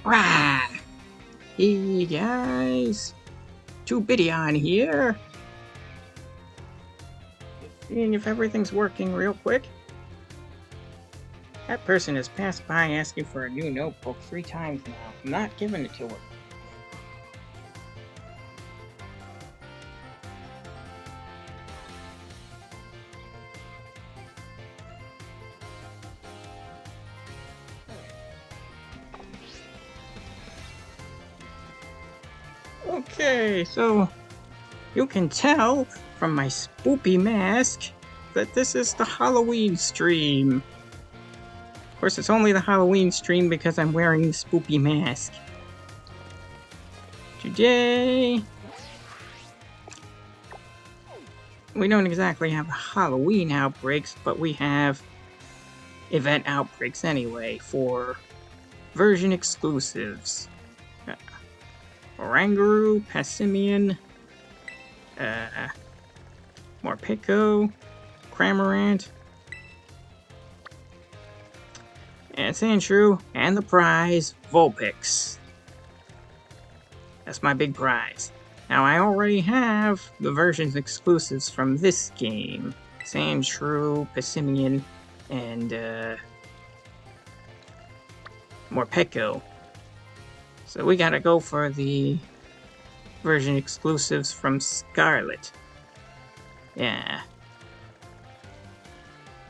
Rah! Hey guys, 2Bitty on here. Seeing if everything's working real quick. That person has passed by asking for a new notebook 3 times now. I'm not giving it to her. Okay, so you can tell from my Spoopy mask that this is the Halloween stream. Of course, it's only the Halloween stream because I'm wearing the Spoopy mask. Today, we don't exactly have Halloween outbreaks, but we have event outbreaks anyway for version exclusives. Oranguru, Passimian, Morpeko, Cramorant, and Sandshrew, and the prize, Vulpix. That's my big prize. Now, I already have the versions exclusives from this game. Sandshrew, Passimian, and, Morpeko. So we gotta go for the version exclusives from Scarlet. Yeah.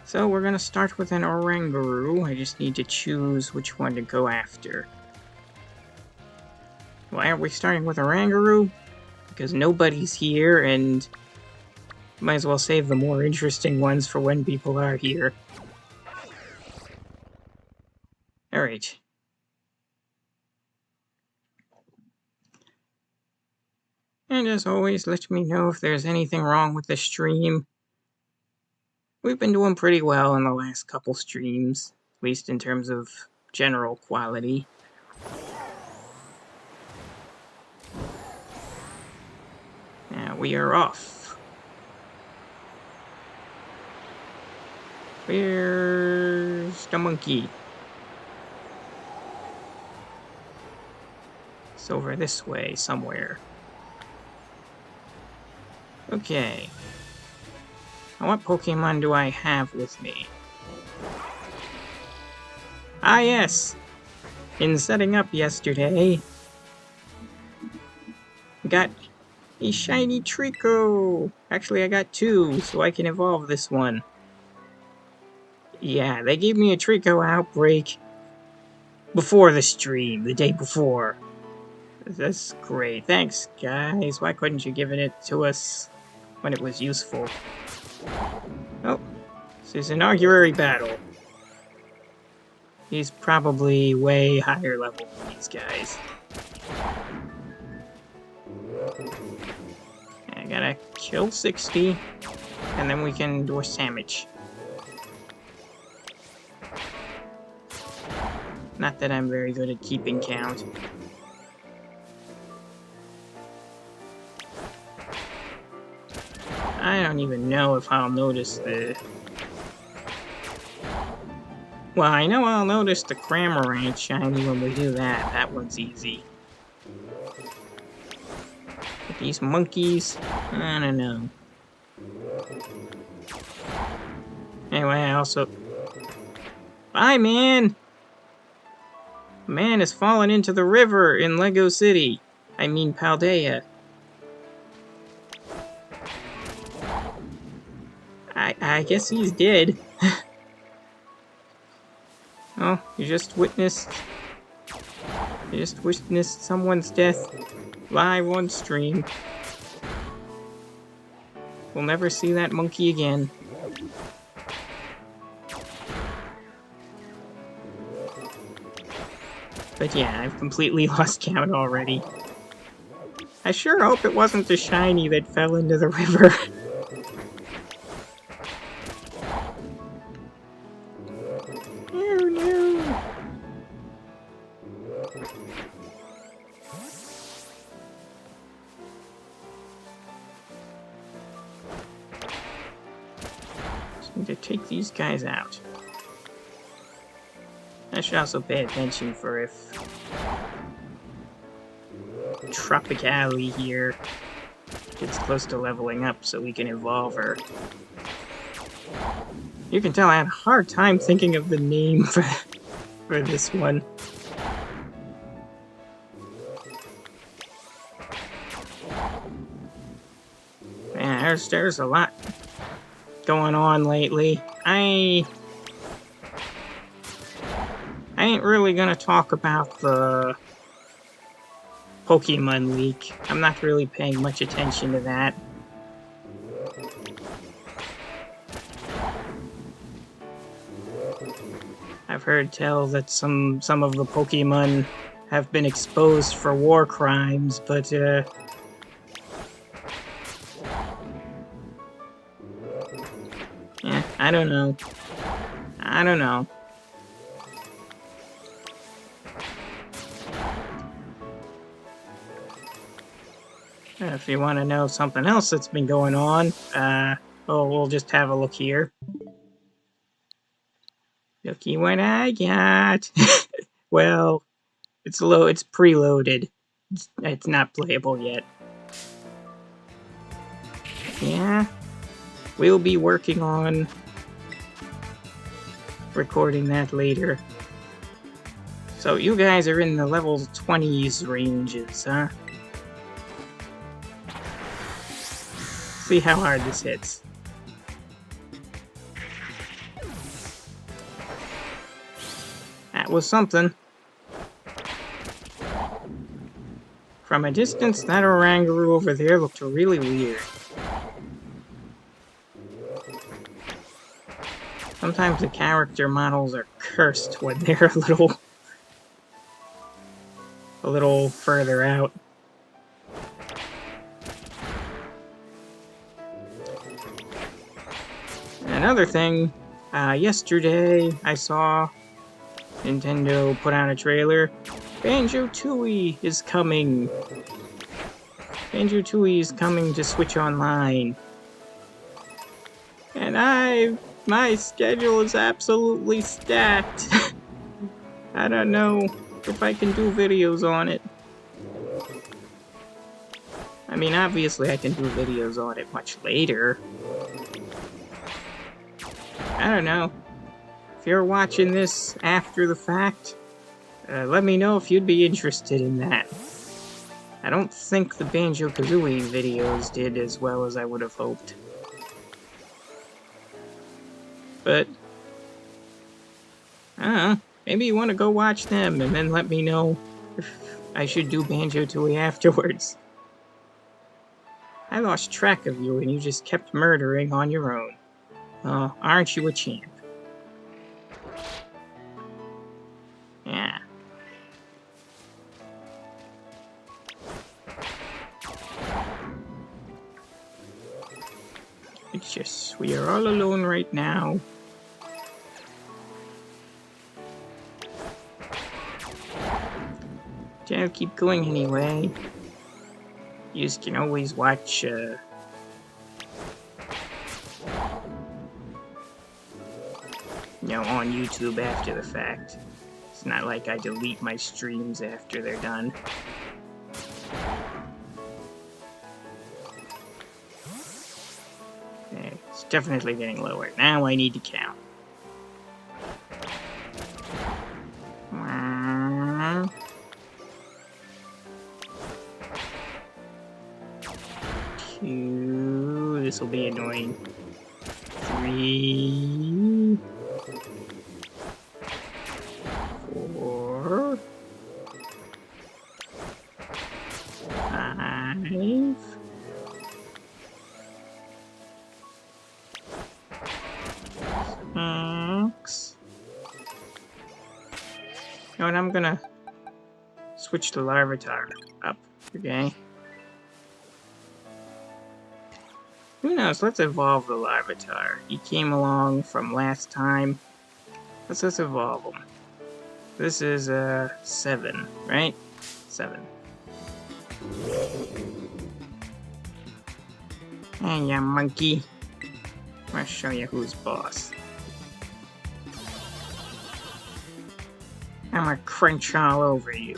So we're gonna start with an Oranguru. I just need to choose which one to go after. Why aren't we starting with Oranguru? Because nobody's here, and might as well save the more interesting ones for when people are here. Alright. And as always, let me know if there's anything wrong with the stream. We've been doing pretty well in the last couple streams, at least in terms of general quality. Now we are off. Where's the monkey? It's over this way somewhere. Okay. Now what Pokemon do I have with me? Ah yes! In setting up yesterday, I got a shiny Trico! Actually, I got 2, so I can evolve this one. Yeah, they gave me a Trico outbreak before the stream, the day before. That's great. Thanks, guys. Why couldn't you give it to us when it was useful? Oh, this is an augury battle. He's probably way higher level than these guys. I gotta kill 60, and then we can do a sandwich. Not that I'm very good at keeping count. I don't even know if I'll notice the... Well, I know I'll notice the Cramorant shiny when we do that. That one's easy. But these monkeys, I don't know. Anyway, I also... Bye, man! A man has fallen into the river in Lego City. I mean Paldea. I guess he's dead. Oh, you just witnessed someone's death live on stream. We'll never see that monkey again. But yeah, I've completely lost count already. I sure hope it wasn't the shiny that fell into the river. To take these guys out. I should also pay attention for if Tropicali here. It's close to leveling up so we can evolve her. You can tell I had a hard time thinking of the name for this one. Yeah, there's a lot going on lately. I ain't really gonna talk about the Pokemon leak. I'm not really paying much attention to that. I've heard tell that some of the Pokemon have been exposed for war crimes, but yeah, I don't know. I don't know. If you want to know something else that's been going on, we'll just have a look here. Looky what I got. Well, it's preloaded. It's not playable yet. Yeah, we'll be working on recording that later. So you guys are in the level 20s ranges, huh? See how hard this hits. That was something. From a distance, that Oranguru over there looked really weird. Sometimes the character models are cursed when they're a little further out. Another thing, yesterday I saw Nintendo put out a trailer. Banjo-Tooie is coming. Banjo-Tooie is coming to Switch Online. And my schedule is absolutely stacked. I don't know if I can do videos on it. I mean, obviously I can do videos on it much later. I don't know. If you're watching this after the fact, let me know if you'd be interested in that. I don't think the Banjo-Kazooie videos did as well as I would have hoped. But, I don't know, maybe you want to go watch them and then let me know if I should do Banjo-Tooie afterwards. I lost track of you and you just kept murdering on your own. Oh, aren't you a champ? Yeah. It's just, we are all alone right now. I'll keep going anyway. You just can always watch, on YouTube after the fact. It's not like I delete my streams after they're done. Okay, it's definitely getting lower. Now I need to count. 1, 2, this will be annoying. 3, 4, 5, 6. And I'm gonna switch the Larvitar up, okay? Who knows? Let's evolve the Larvitar. He came along from last time. Let's just evolve him. This is 7, right? 7. Hey, ya monkey. I'll show you who's boss. I'm gonna crunch all over you.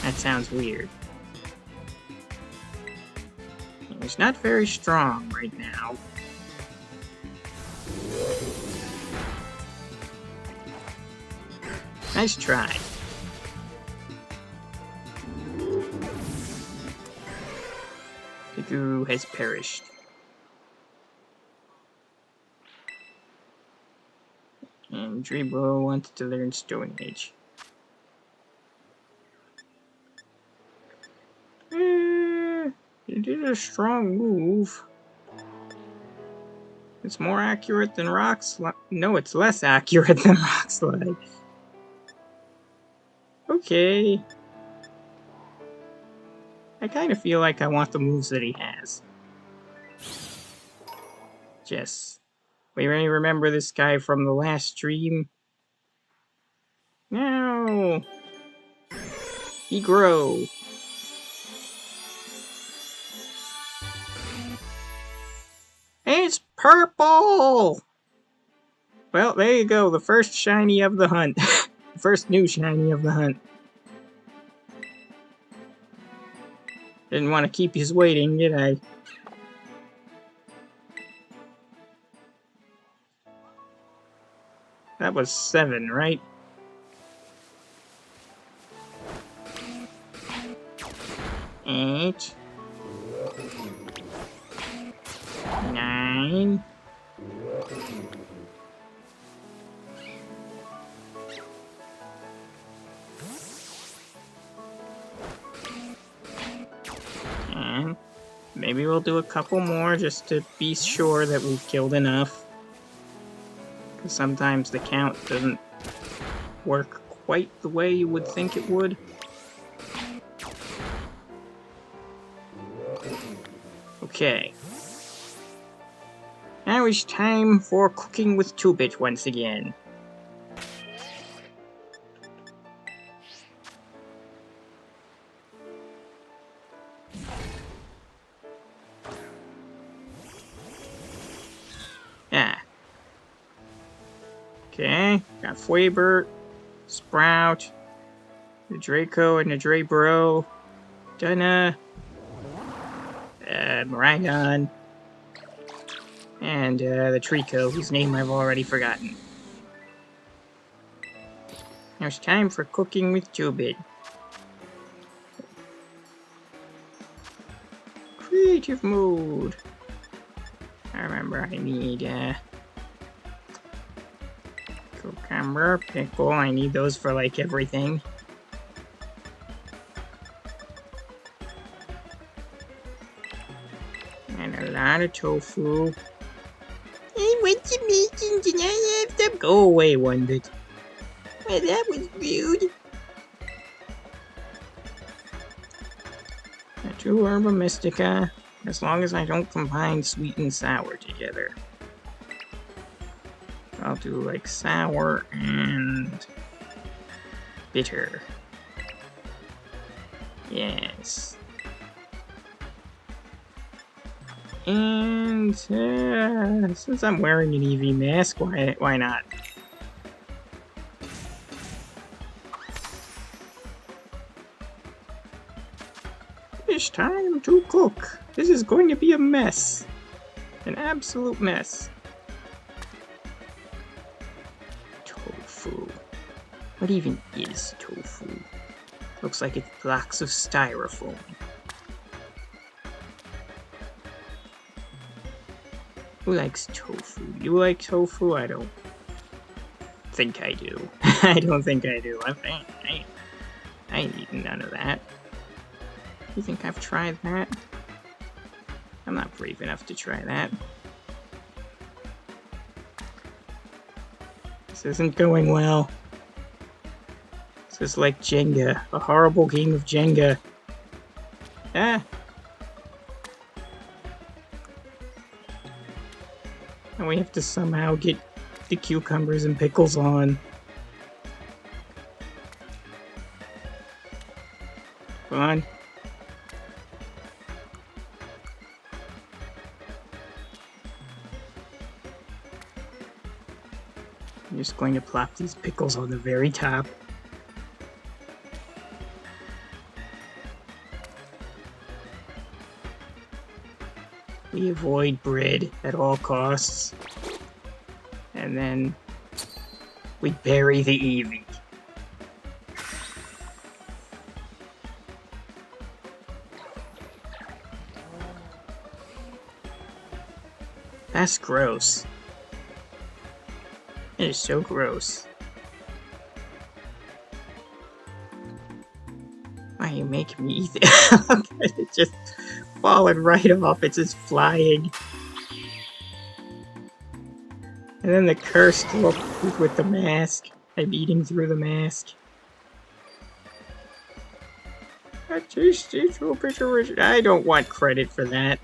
That sounds weird. He's not very strong right now. Nice try. The guru has perished. And Drebo wanted to learn Stone Age. You did a strong move. It's more accurate than Rock Slide. No, it's less accurate than Rock Slide. Okay. I kind of feel like I want the moves that he has. Yes. We may remember this guy from the last stream. No! He grow. It's purple! Well, there you go. The first shiny of the hunt. The first new shiny of the hunt. Didn't want to keep you waiting, did I? That was 7, right? 8. 9. And maybe we'll do a couple more just to be sure that we've killed enough. Because sometimes the count doesn't work quite the way you would think it would. Okay. Now it's time for cooking with 2-bit once again. Ah. Okay, got Fwabert, Sprout, the Draco and the Drabro, Dunna, Miraidon, and the Trico, whose name I've already forgotten. Now it's time for cooking with 2-bit. Creative mode. I remember I need cucumber, pickle. I need those for like everything. And a lot of tofu. Hey, what's you making? Can I have some? Go away, 1-bit. Well, that was rude. 2 Herba Mystica, as long as I don't combine sweet and sour together. I'll do like sour and bitter. Yes. And since I'm wearing an EV mask, why not? It's time to cook. This is going to be a mess. An absolute mess. Tofu. What even is tofu? Looks like it's blocks of styrofoam. Who likes tofu? You like tofu? I don't think I do. I don't think I do. I ain't eating none of that. You think I've tried that? I'm not brave enough to try that. This isn't going well. This is like Jenga. A horrible game of Jenga. Ah! And we have to somehow get the cucumbers and pickles on. Come on. I'm just going to plop these pickles on the very top. We avoid bread at all costs. And then we bury the Eevee. That's gross. It is so gross. Why are you making me eat it? It's just falling right off. It's just flying. And then the cursed look with the mask. I'm eating through the mask. I don't want credit for that.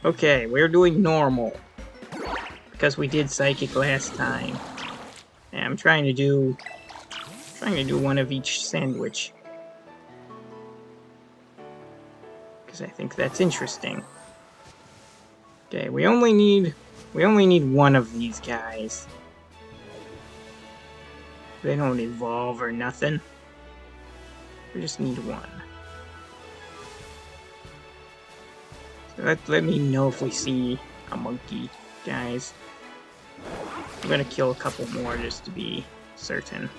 Okay, we're doing normal. Because we did psychic last time. And I'm trying to do one of each sandwich. Because I think that's interesting. Okay, we only need one of these guys. They don't evolve or nothing. We just need one. So let me know if we see a monkey, guys. I'm gonna kill a couple more just to be certain.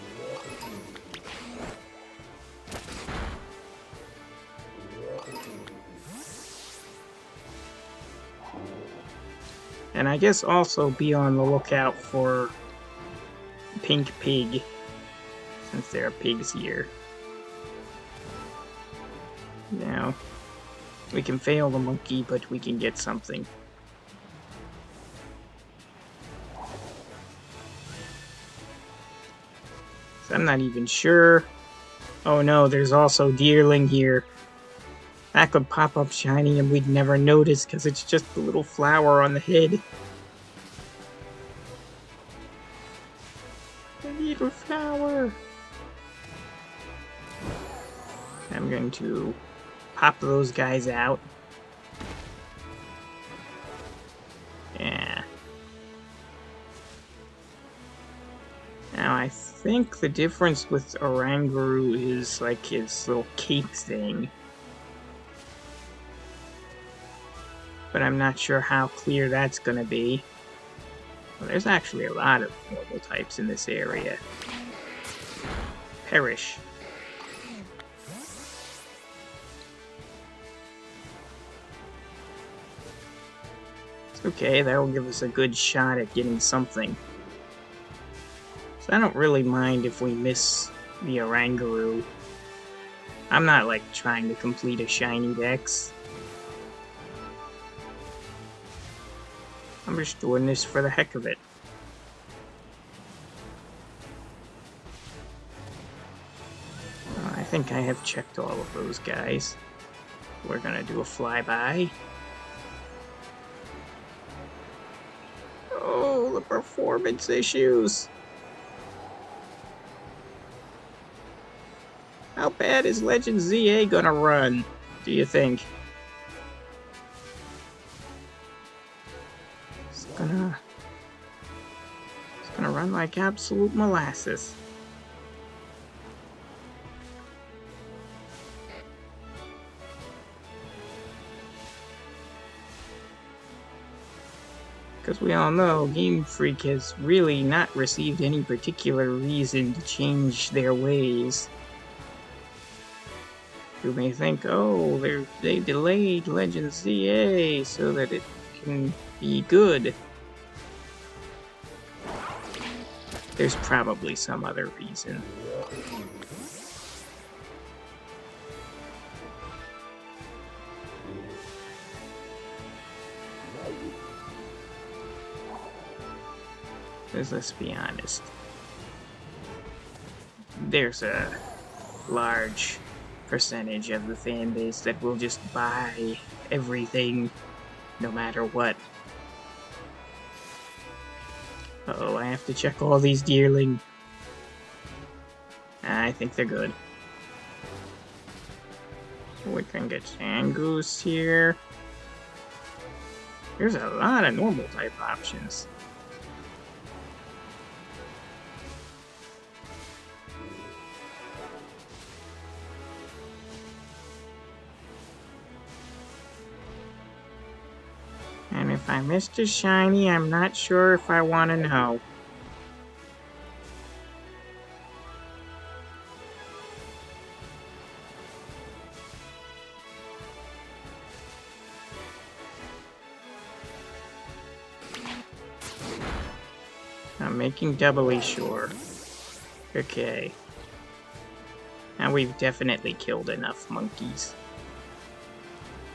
And I guess also be on the lookout for Pink Pig, since there are pigs here. Now, we can fail the monkey, but we can get something. So I'm not even sure. Oh no, there's also Deerling here. That could pop up shiny and we'd never notice because it's just a little flower on the head. A little flower. I'm going to pop those guys out. Yeah. Now I think the difference with Oranguru is like his little cape thing. But I'm not sure how clear that's gonna be. Well, there's actually a lot of normal types in this area. Perish. It's okay, that'll give us a good shot at getting something. So I don't really mind if we miss the Oranguru. I'm not like trying to complete a shiny dex. I'm just doing this for the heck of it. I think I have checked all of those guys. We're gonna do a flyby. Oh, the performance issues! How bad is Legend ZA gonna run, do you think? It's gonna run like absolute molasses. Because we all know Game Freak has really not received any particular reason to change their ways. You may think, oh, they delayed Legend ZA so that it can be good. There's probably some other reason. Because let's be honest, there's a large percentage of the fan base that will just buy everything no matter what. Uh-oh, I have to check all these Deerling. I think they're good. We can get Zangoose here. There's a lot of normal type options. If I missed a shiny, I'm not sure if I want to know. I'm making doubly sure. Okay. Now we've definitely killed enough monkeys.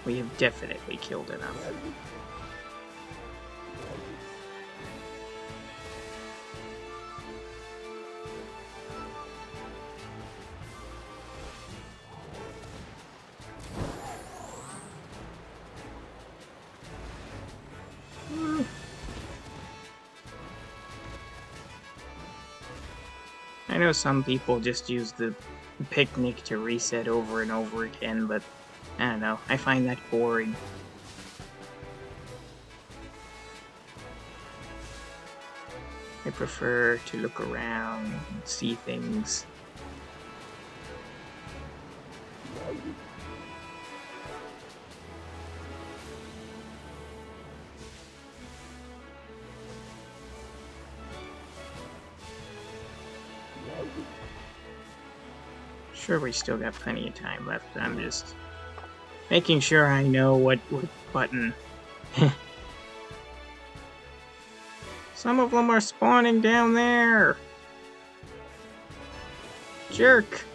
We have definitely killed enough. I know some people just use the picnic to reset over and over again, but I don't know, I find that boring. I prefer to look around and see things. Sure, we still got plenty of time left. I'm just making sure I know what button. Some of them are spawning down there. Jerk.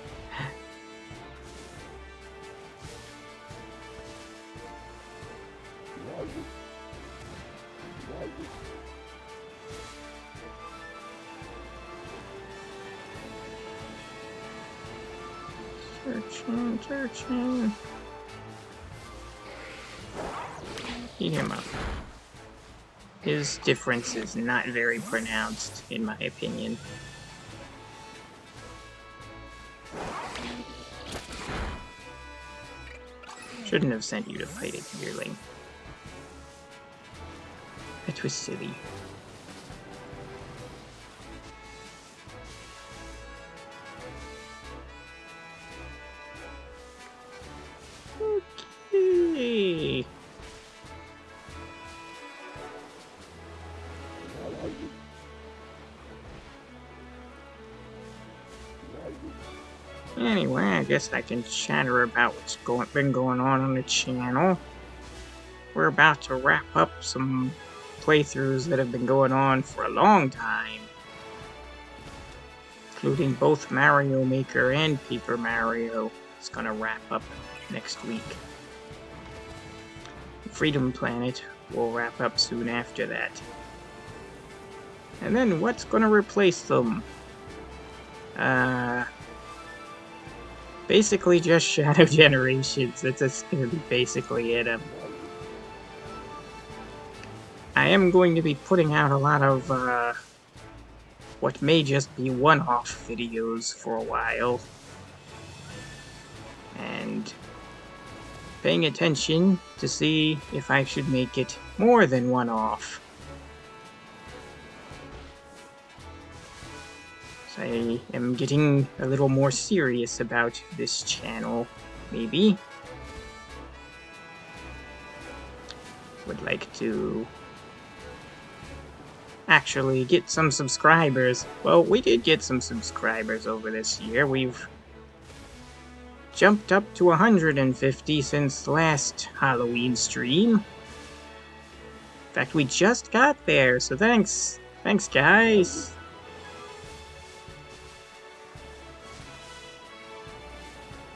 Searching. Eat him up. His difference is not very pronounced, in my opinion. Shouldn't have sent you to fight a yearling. That was silly. Okay. Anyway, I guess I can chatter about what's been going on the channel. We're about to wrap up some playthroughs that have been going on for a long time, including both Mario Maker and Paper Mario. It's gonna wrap up next week. Freedom Planet will wrap up soon after that. And then what's gonna replace them? Basically just Shadow Generations. That's gonna be basically it. I am going to be putting out a lot of what may just be one-off videos for a while. And paying attention to see if I should make it more than one-off. So I am getting a little more serious about this channel, maybe. Would like to actually get some subscribers. Well, we did get some subscribers over this year. We've jumped up to 150 since last Halloween stream. In fact, we just got there, so thanks. Thanks, guys.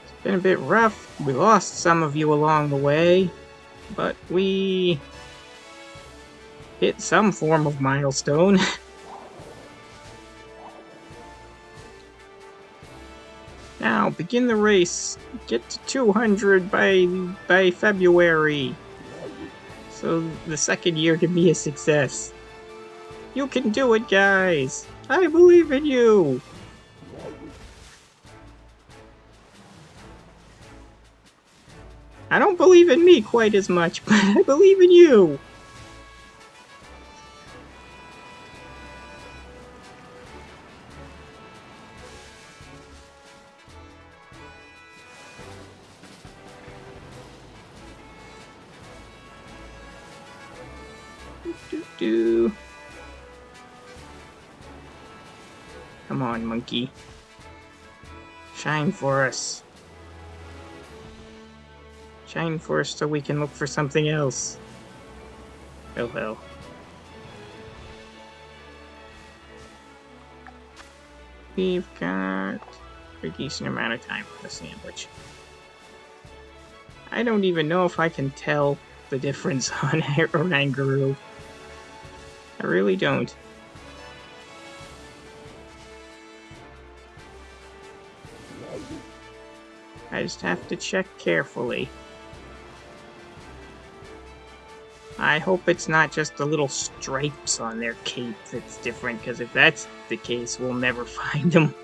It's been a bit rough. We lost some of you along the way, but we hit some form of milestone. Now, begin the race. Get to 200 by February. So the second year can be a success. You can do it, guys. I believe in you. I don't believe in me quite as much, but I believe in you. Do. Come on, monkey. Shine for us. Shine for us so we can look for something else. Oh well. We've got a decent amount of time for the sandwich. I don't even know if I can tell the difference on Oranguru. I really don't. I just have to check carefully. I hope it's not just the little stripes on their cape that's different, because if that's the case, we'll never find them.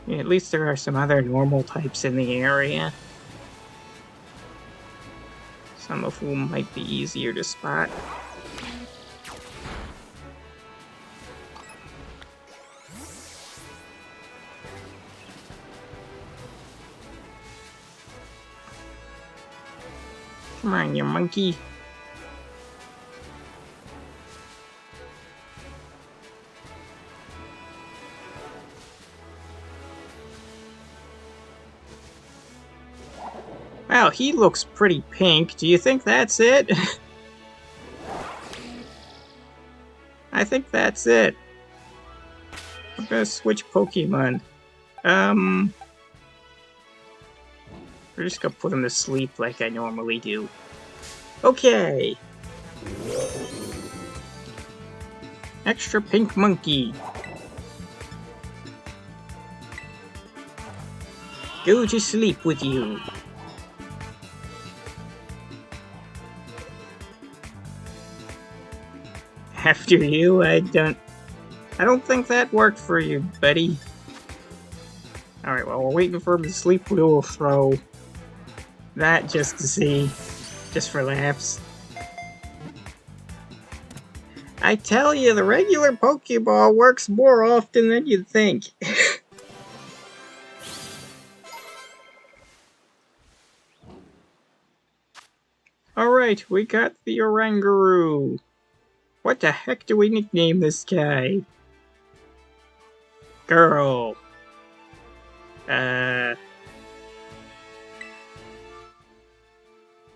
Yeah, at least there are some other normal types in the area. Some of whom might be easier to spot. Come on, you monkey. Well, he looks pretty pink. Do you think that's it? I think that's it. I'm gonna switch Pokemon. We're just gonna put him to sleep like I normally do. Okay. Extra pink monkey. Go to sleep with you. After you, I don't think that worked for you, buddy. Alright, well, we're waiting for him to sleep. We will throw that just to see. Just for laughs. I tell you, the regular Pokeball works more often than you'd think. Alright, we got the Oranguru. What the heck do we nickname this guy? Girl.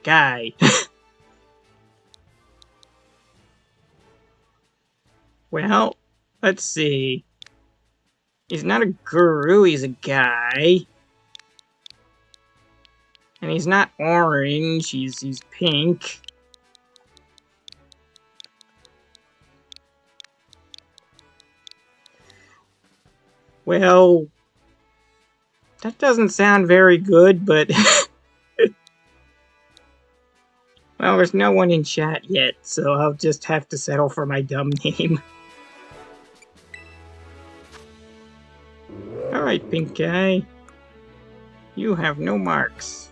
Guy. Well, let's see. He's not a guru, he's a guy. And he's not orange, he's pink. Well, that doesn't sound very good, but... Well, there's no one in chat yet, so I'll just have to settle for my dumb name. Alright, pink guy. You have no marks.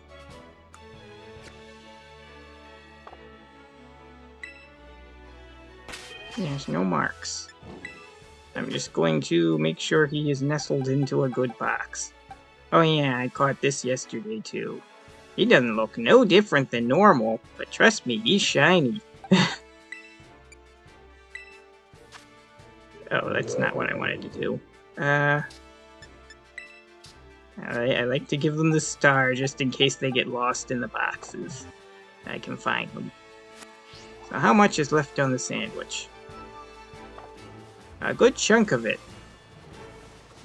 There's no marks. I'm just going to make sure he is nestled into a good box. Oh yeah, I caught this yesterday too. He doesn't look no different than normal, but trust me, he's shiny. Oh, that's not what I wanted to do. I like to give them the star just in case they get lost in the boxes. I can find them. So how much is left on the sandwich? A good chunk of it.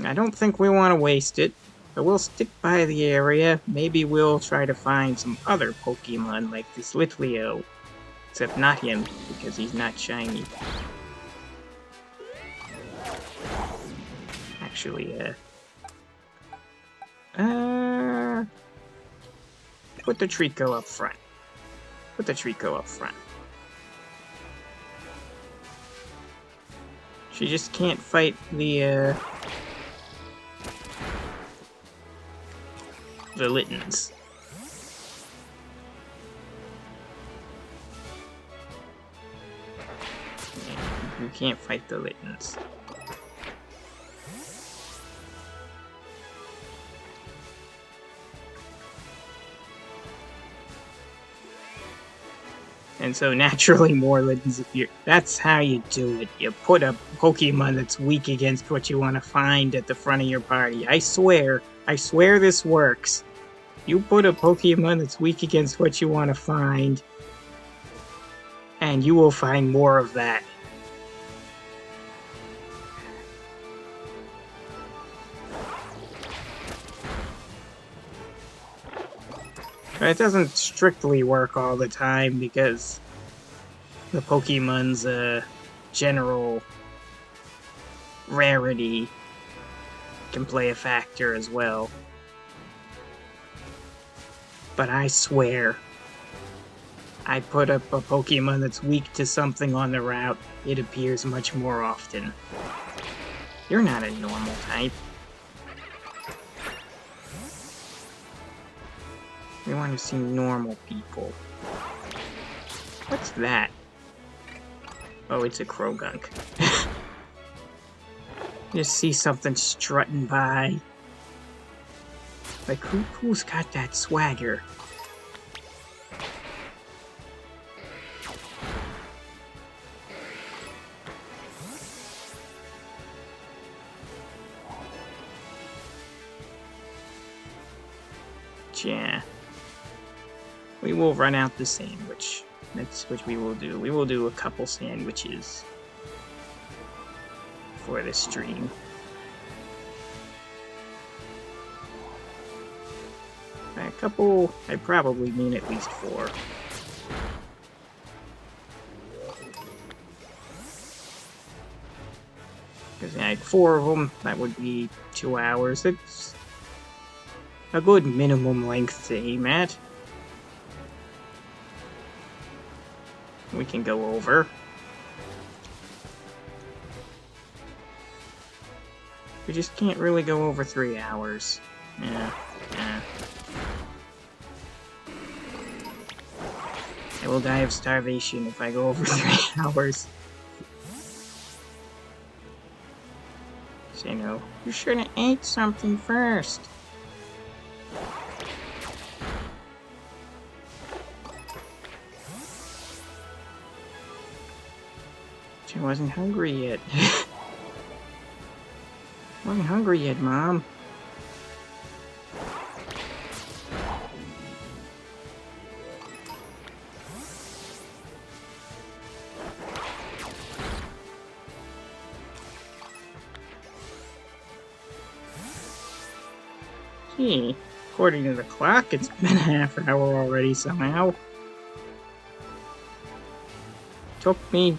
I don't think we want to waste it, but we'll stick by the area. Maybe we'll try to find some other Pokemon like this Litleo. Except not him, because he's not shiny. Actually, put the Trico up front. Put the Trico up front. She just can't fight the Littens. Yeah, you can't fight the Littens. And so naturally more Littens appear. That's how you do it. You put a Pokemon that's weak against what you want to find at the front of your party. I swear this works. You put a Pokemon that's weak against what you want to find, and you will find more of that. But it doesn't strictly work all the time because the Pokemon's general rarity can play a factor as well. But I swear, I put up a Pokemon that's weak to something on the route, it appears much more often. You're not a normal type. We want to see normal people. What's that? Oh, it's a Krogunk. Just see something strutting by. Like, who's got that swagger? Yeah. We will run out the sandwich. That's what we will do. We will do a couple sandwiches for this stream. By a couple, I probably mean at least 4. Because like 4 of them, that would be 2 hours. It's a good minimum length to aim at. We can go over. We just can't really go over 3 hours. Yeah. I will die of starvation if I go over 3 hours. So, you know, you should have ate something first. I wasn't hungry yet. Wasn't hungry yet, Mom. Gee, according to the clock, it's been a half hour already somehow. Took me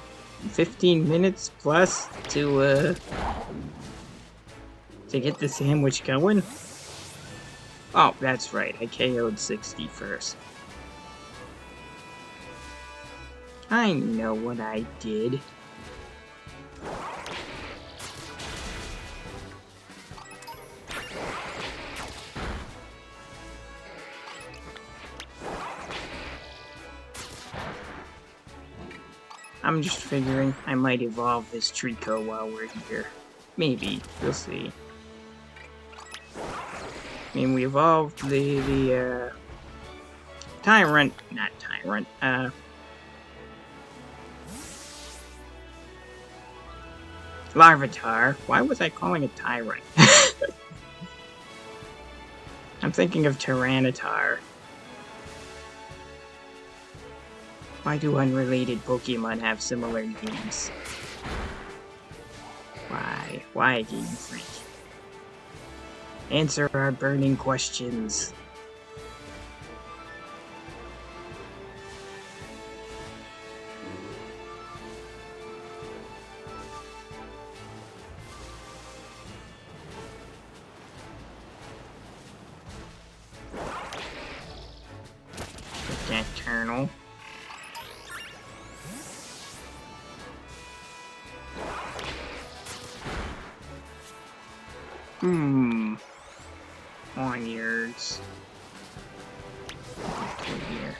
15 minutes plus to get the sandwich going. Oh, that's right, I KO'd 60 first. I know what I did. I'm just figuring I might evolve this Trico while we're here. Maybe. We'll see. I mean, we evolved the Tyrant... Not Tyrant, Larvitar. Why was I calling it Tyrant? I'm thinking of Tyranitar. Why do unrelated Pokemon have similar names? Why? Why, Game Freak? Answer our burning questions. Eternal. Oniards. Here.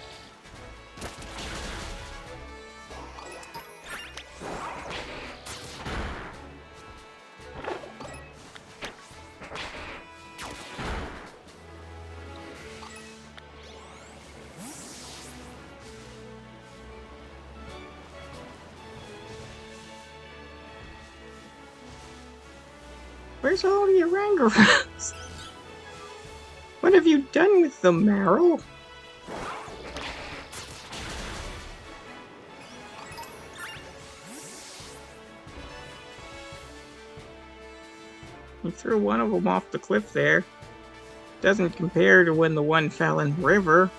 Where's all the orangutangs? What have you done with them, Meryl? You threw one of them off the cliff there. Doesn't compare to when the one fell in the river.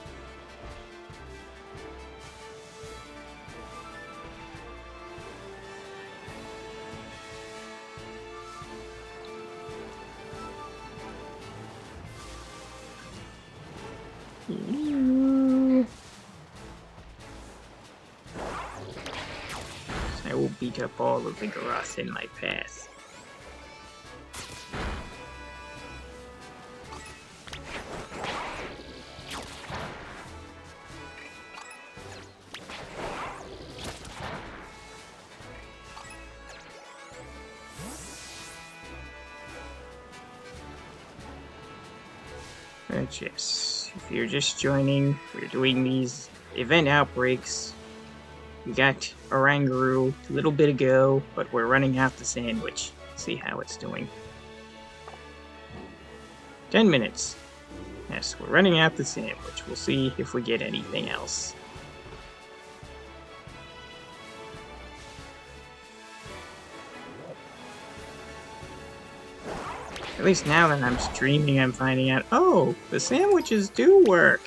I will beat up all of the Garas in my path. But yes, if you're just joining, we're doing these event outbreaks. We got Oranguru a little bit ago, but we're running out the sandwich. See how it's doing. 10 minutes. Yes, we're running out the sandwich. We'll see if we get anything else. At least now that I'm streaming, I'm finding out, oh, the sandwiches do work.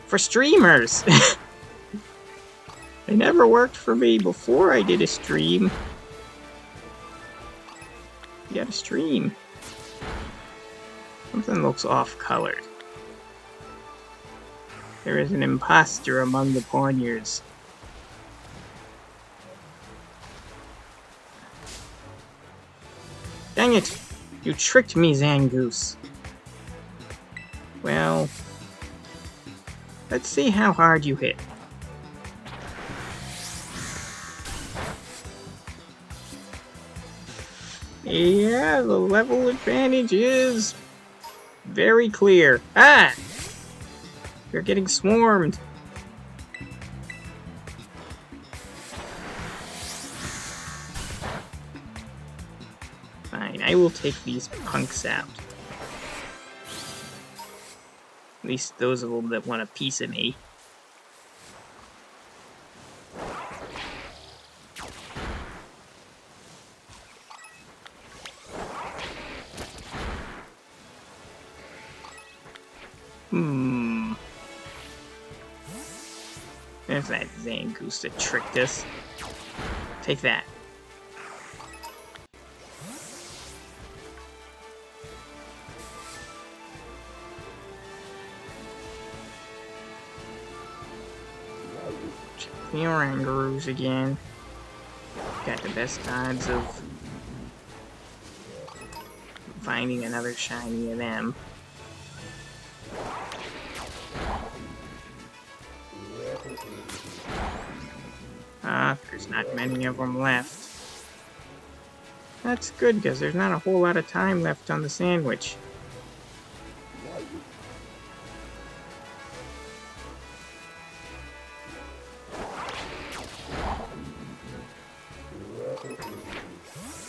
For streamers. They never worked for me before I did a stream. You gotta stream. Something looks off-colored. There is an imposter among the pawniards. Dang it! You tricked me, Zangoose. Well, let's see how hard you hit. Yeah, the level advantage is very clear. Ah! You're getting swarmed. Fine, I will take these punks out. At least those of them that want a piece of me. There's that Zangoose that tricked us. Take that. Check the Orangaroos again. Got the best odds of finding another shiny of them. There's not many of them left. That's good, because there's not a whole lot of time left on the sandwich.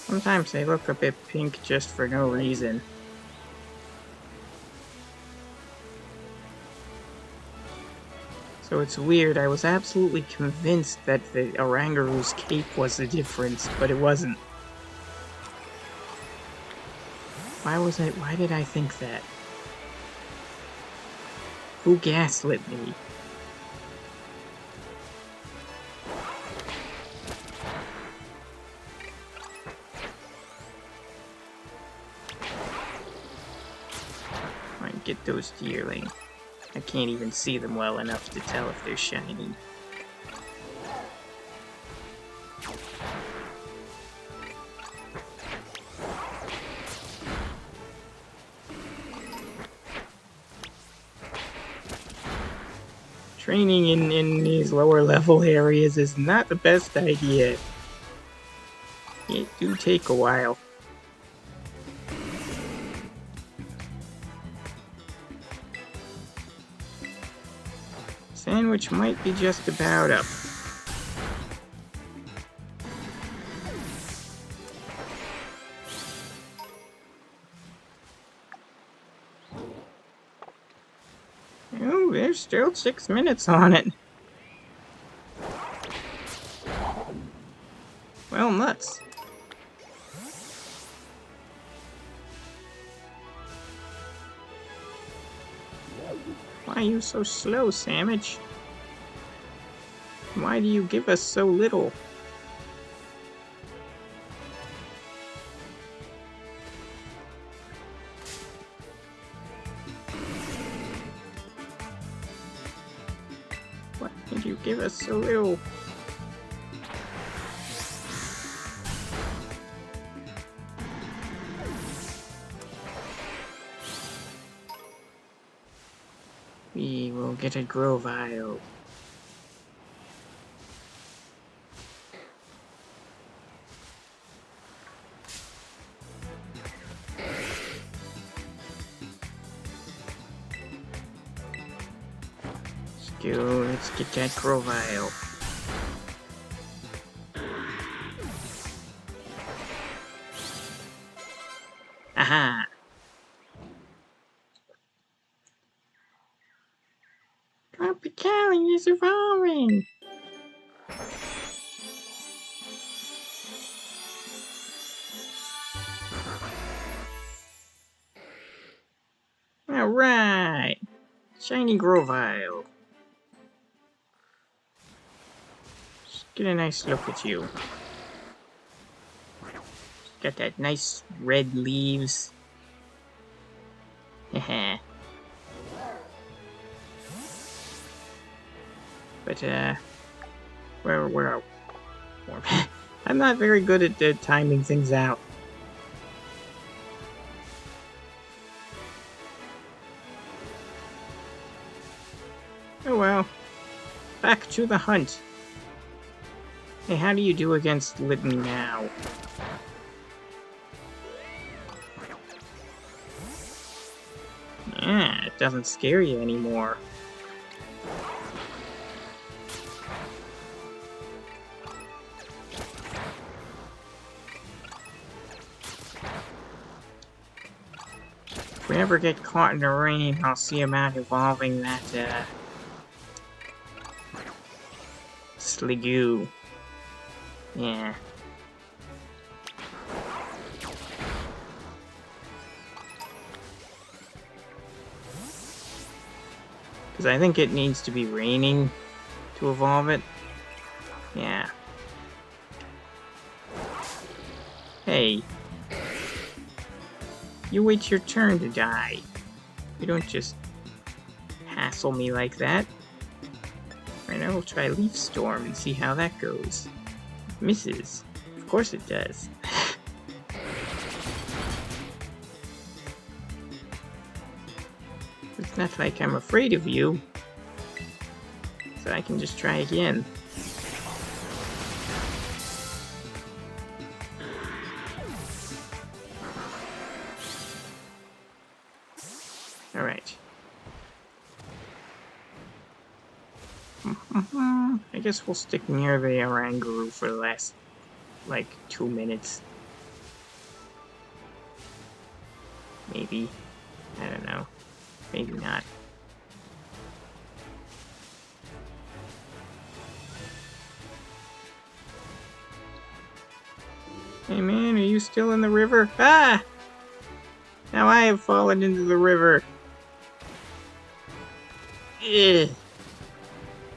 Sometimes they look a bit pink just for no reason. So it's weird, I was absolutely convinced that the Orangaroos cape was the difference, but it wasn't. Why did I think that? Who gaslit me? Alright, get those deerling. I can't even see them well enough to tell if they're shiny. Training in these lower level areas is not the best idea. It do take a while. Sandwich might be just about up. Ooh, there's still 6 minutes on it. Well, nuts. Why are you so slow, Sandwich? Why do you give us so little? Why did you give us so little? We will get a Grovile. Let's get that Grovile. Aha! Tropicali is evolving! Alright! Shiny Grovile. Get a nice look at you. Got that nice red leaves. Heh. But, where I'm not very good at timing things out. Oh well. Back to the hunt. Hey, how do you do against Litten now? Yeah, it doesn't scare you anymore. If we ever get caught in the rain, I'll see about evolving that, Sligoo. Yeah. Because I think it needs to be raining to evolve it. Yeah. Hey. You wait your turn to die. You don't just hassle me like that. Right now we'll try Leaf Storm and see how that goes. Misses. Of course it does. It's not like I'm afraid of you. So I can just try again. Alright. I guess we'll stick near the Oranguru for the last, like, 2 minutes. Maybe. I don't know. Maybe not. Hey man, are you still in the river? Ah! Now I have fallen into the river. Ugh.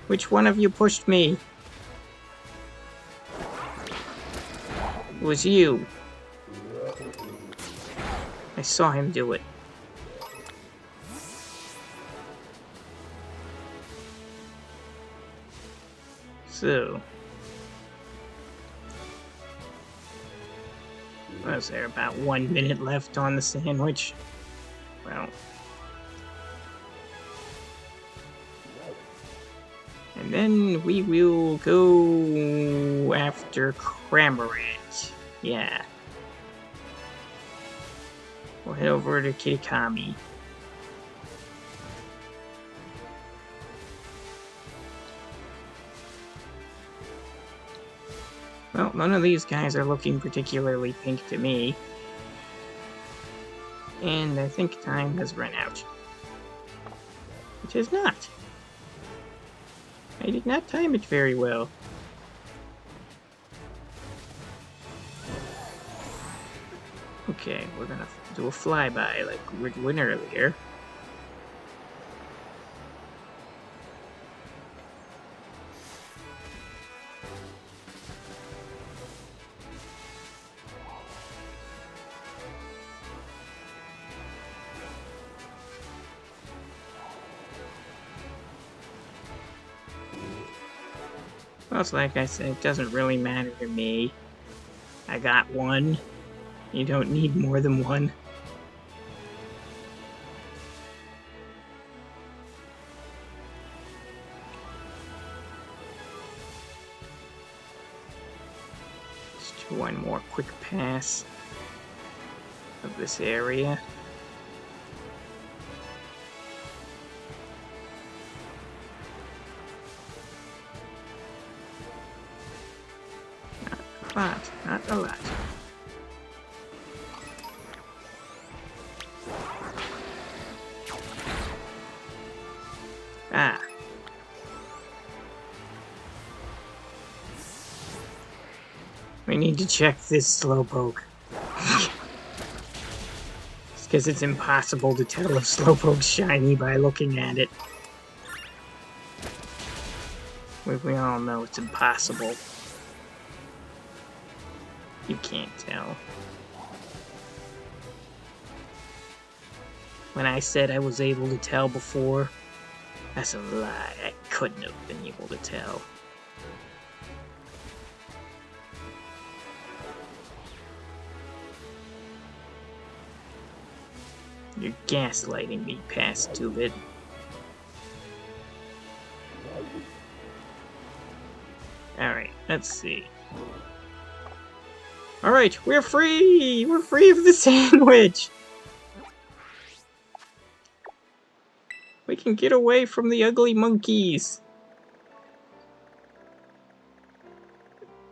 Which one of you pushed me? It was you. I saw him do it. So... was there about 1 minute left on the sandwich? Well... and then we will go after Cramorant. Yeah. We'll head over to Kitakami. Well, none of these guys are looking particularly pink to me. And I think time has run out. It is not. I did not time it very well. Okay, we're gonna do a flyby like we were doing earlier. Well, it's like I said, it doesn't really matter to me. I got one. You don't need more than one. Let's do one more quick pass of this area. Not a lot. Ah. We need to check this Slowpoke. It's because it's impossible to tell if Slowpoke's shiny by looking at it. We all know it's impossible. You can't tell. When I said I was able to tell before, that's a lie. I couldn't have been able to tell. You're gaslighting me, past Tubit. Alright, let's see. Alright, we're free! We're free of the sandwich! We can get away from the ugly monkeys!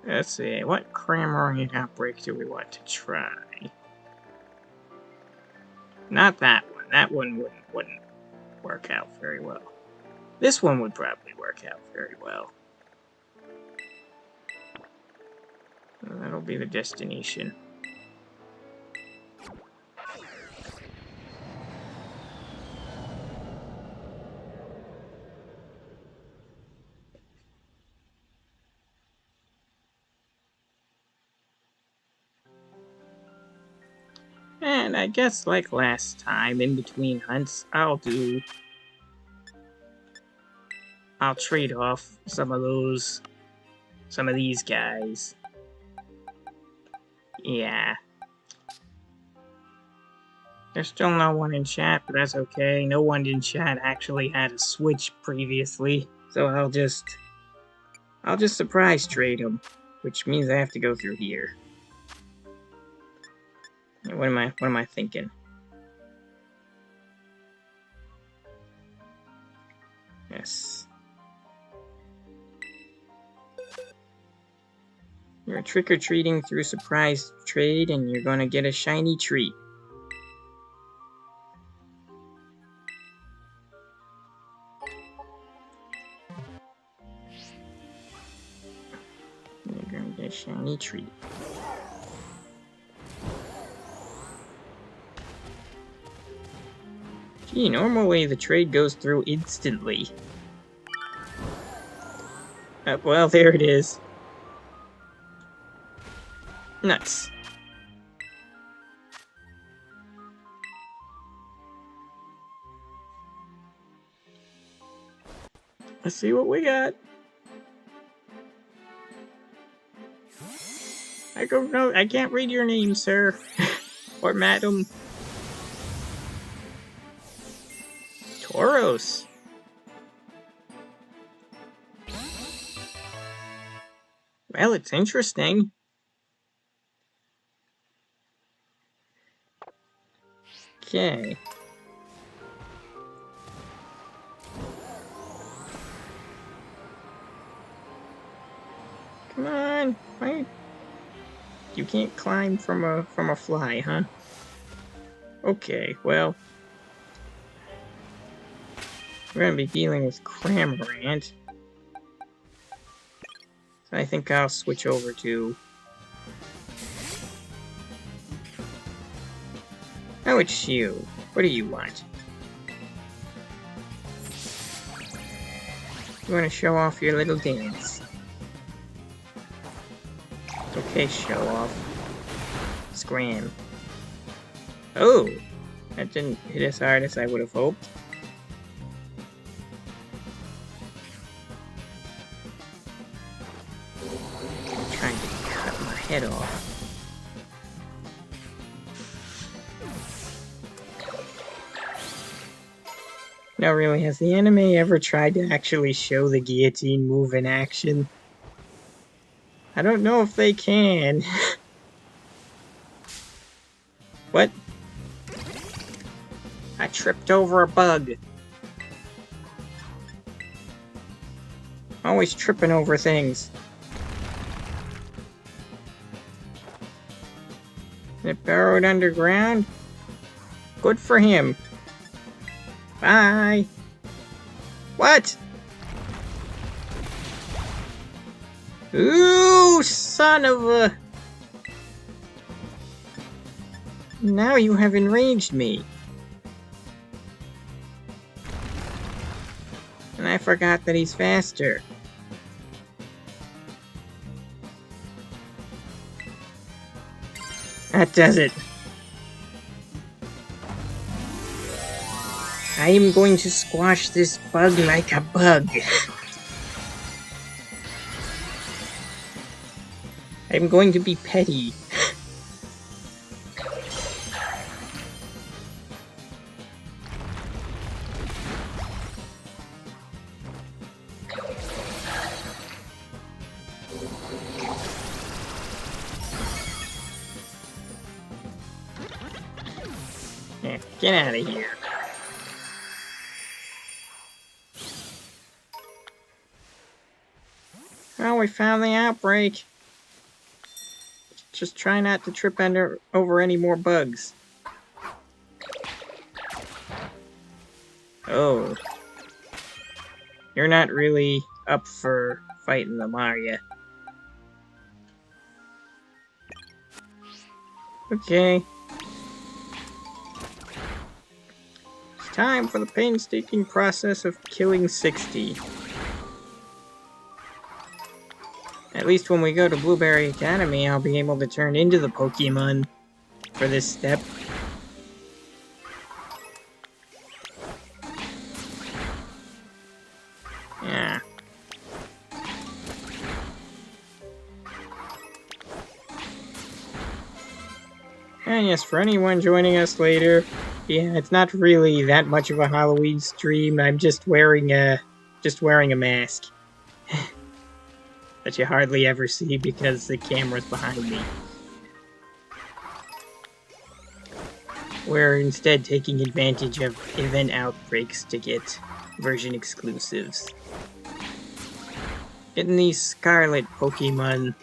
Let's see, what Cramorant outbreak do we want to try? Not that one. That one wouldn't work out very well. This one would probably work out very well. That'll be the destination. And I guess like last time, in between hunts, I'll trade off some of these guys. Yeah. There's still no one in chat, but that's okay. No one in chat actually had a Switch previously, so I'll just surprise trade them, which means I have to go through here. What am I thinking? Yes. You're trick-or-treating through surprise trade, and you're gonna get a shiny treat. You're gonna get a shiny treat. Gee, normally the trade goes through instantly. Well, there it is. Nice. Let's see what we got. I don't know. I can't read your name, sir. Or madam. Tauros. Well, it's interesting. Okay. Come on. Why? You can't climb from a fly, huh? Okay, well. We're gonna be dealing with Cramorant. So I think I'll switch over to... Oh, it's you. What do you want? You want to show off your little dance? Okay, show off. Scram. Oh! That didn't hit as hard as I would have hoped. I'm trying to cut my head off. No, really, has the anime ever tried to actually show the guillotine move in action? I don't know if they can. What? I tripped over a bug. Always tripping over things. It burrowed underground? Good for him. Bye. What? Ooh, son of a... Now you have enraged me. And I forgot that he's faster. That does it. I am going to squash this bug like a bug. I'm going to be petty. Yeah, get out of here. Oh, we found the outbreak. Just try not to trip over any more bugs. Oh. You're not really up for fighting them, are ya? Okay. It's time for the painstaking process of killing 60. At least when we go to Blueberry Academy, I'll be able to turn into the Pokemon for this step. Yeah. And yes, for anyone joining us later, yeah, it's not really that much of a Halloween stream. I'm just wearing a mask. That you hardly ever see because the camera's behind me. We're instead taking advantage of event outbreaks to get version exclusives. Getting these Scarlet Pokemon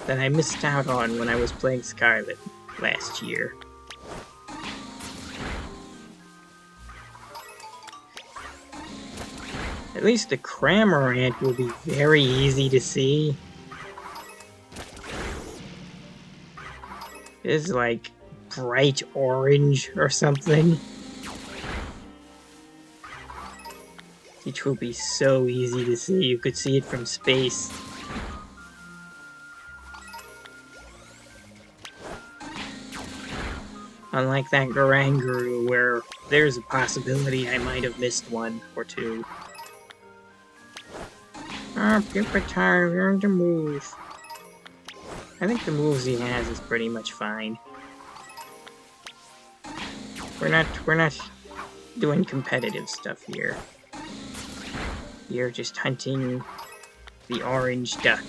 that I missed out on when I was playing Scarlet last year. At least the Cramorant will be very easy to see. It's like bright orange or something. Which will be so easy to see, you could see it from space. Unlike that Garanguru, where there's a possibility I might have missed one or two. Ah, Pupitar, learn to move. I think the moves he has is pretty much fine. We're not doing competitive stuff here. You're just hunting the orange duck.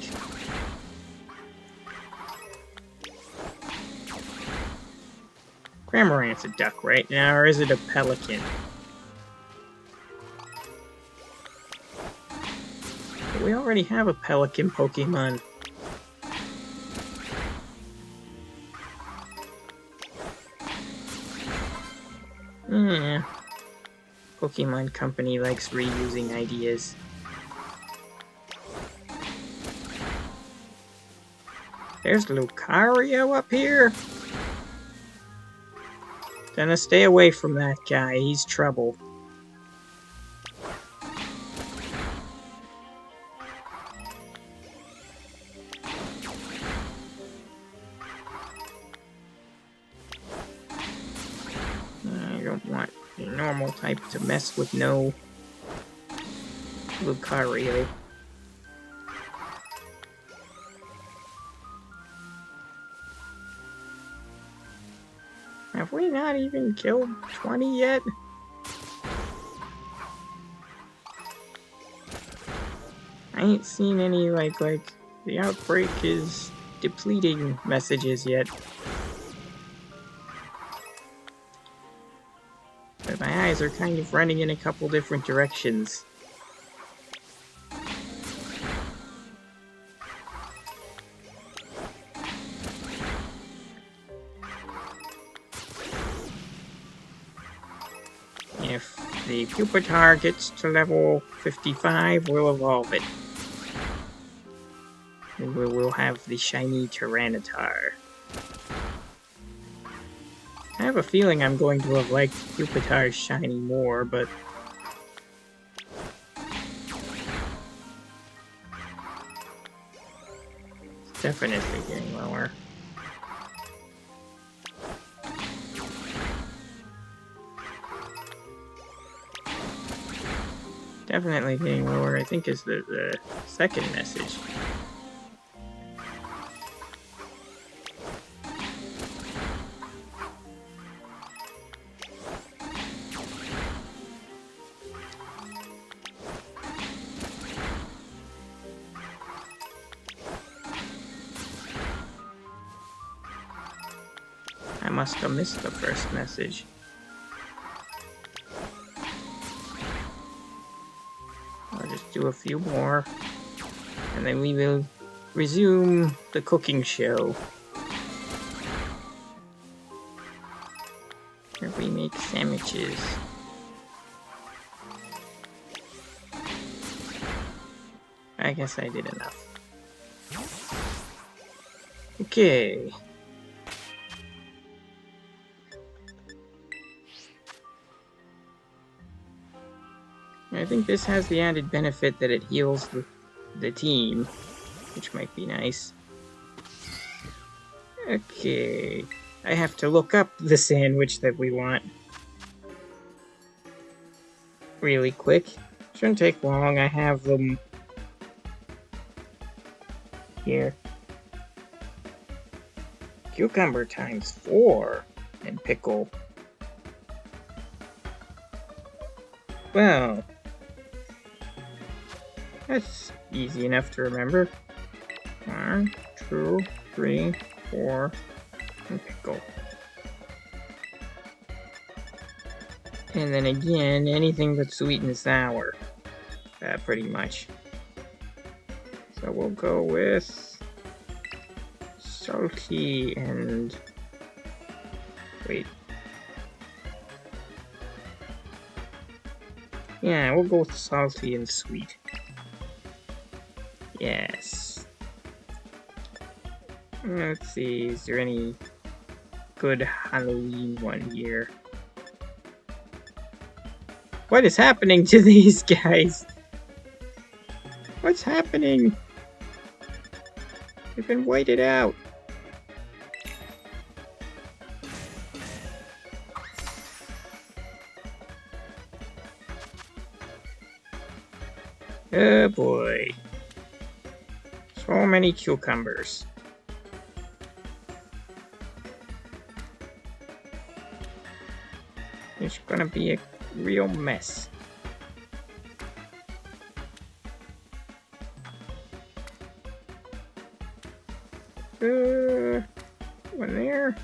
Cramorant's a duck right now, or is it a pelican? We already have a pelican Pokemon. Yeah. Pokemon Company likes reusing ideas. There's Lucario up here? Gonna stay away from that guy, he's trouble. I don't want a normal type to mess with no Lucario. Have we not even killed 20 yet? I ain't seen any, like, the outbreak is depleting messages yet. But my eyes are kind of running in a couple different directions. If the Pupitar gets to level 55, we'll evolve it. And we will have the shiny Tyranitar. I have a feeling I'm going to have liked Pupitar's shiny more, but... it's definitely getting lower. Definitely getting lower, I think, is the second message. I must have missed the first message. I'll just do a few more, and then we will resume the cooking show. Where we make sandwiches. I guess I did enough. Okay. I think this has the added benefit that it heals the team, which might be nice. Okay, I have to look up the sandwich that we want. Really quick. Shouldn't take long, I have them here. Cucumber times 4 and pickle. Well, that's easy enough to remember. 1, 2, 3, 4, and pickle. And then again, anything but sweet and sour. Pretty much. So we'll go with salty and... wait. Yeah, we'll go with salty and sweet. Yes. Let's see, is there any good Halloween one here? What is happening to these guys? What's happening? They've been whited out. Oh boy. So many cucumbers. It's gonna be a real mess. One there.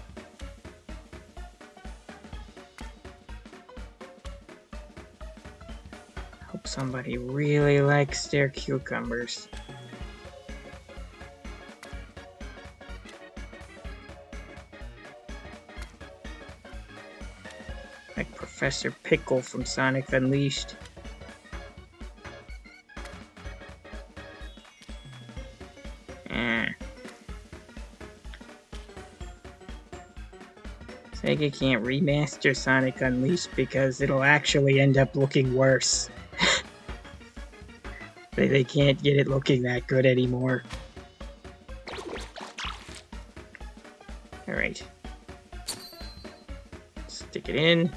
Hope somebody really likes their cucumbers. Like Professor Pickle from Sonic Unleashed. Sega can't remaster Sonic Unleashed because it'll actually end up looking worse. They can't get it looking that good anymore. Alright. Stick it in.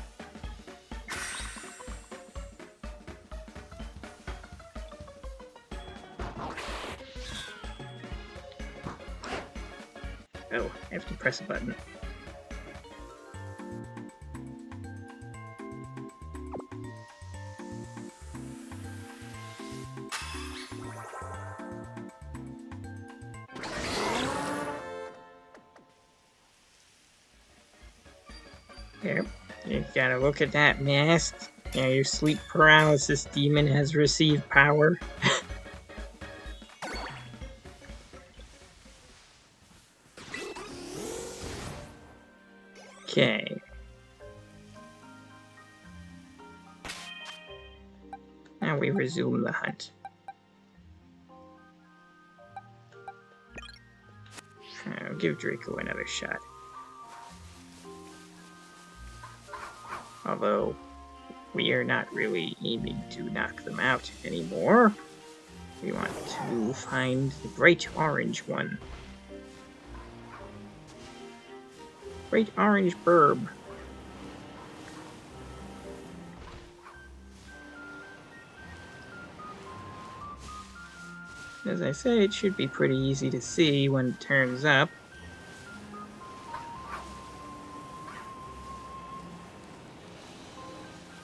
Oh, I have to press a button. There. You gotta look at that mask. Yeah, your sleep paralysis demon has received power. Okay. Now we resume the hunt. I'll give Draco another shot. Although, we are not really aiming to knock them out anymore. We want to find the bright orange one. Bright orange burb. As I say, it should be pretty easy to see when it turns up.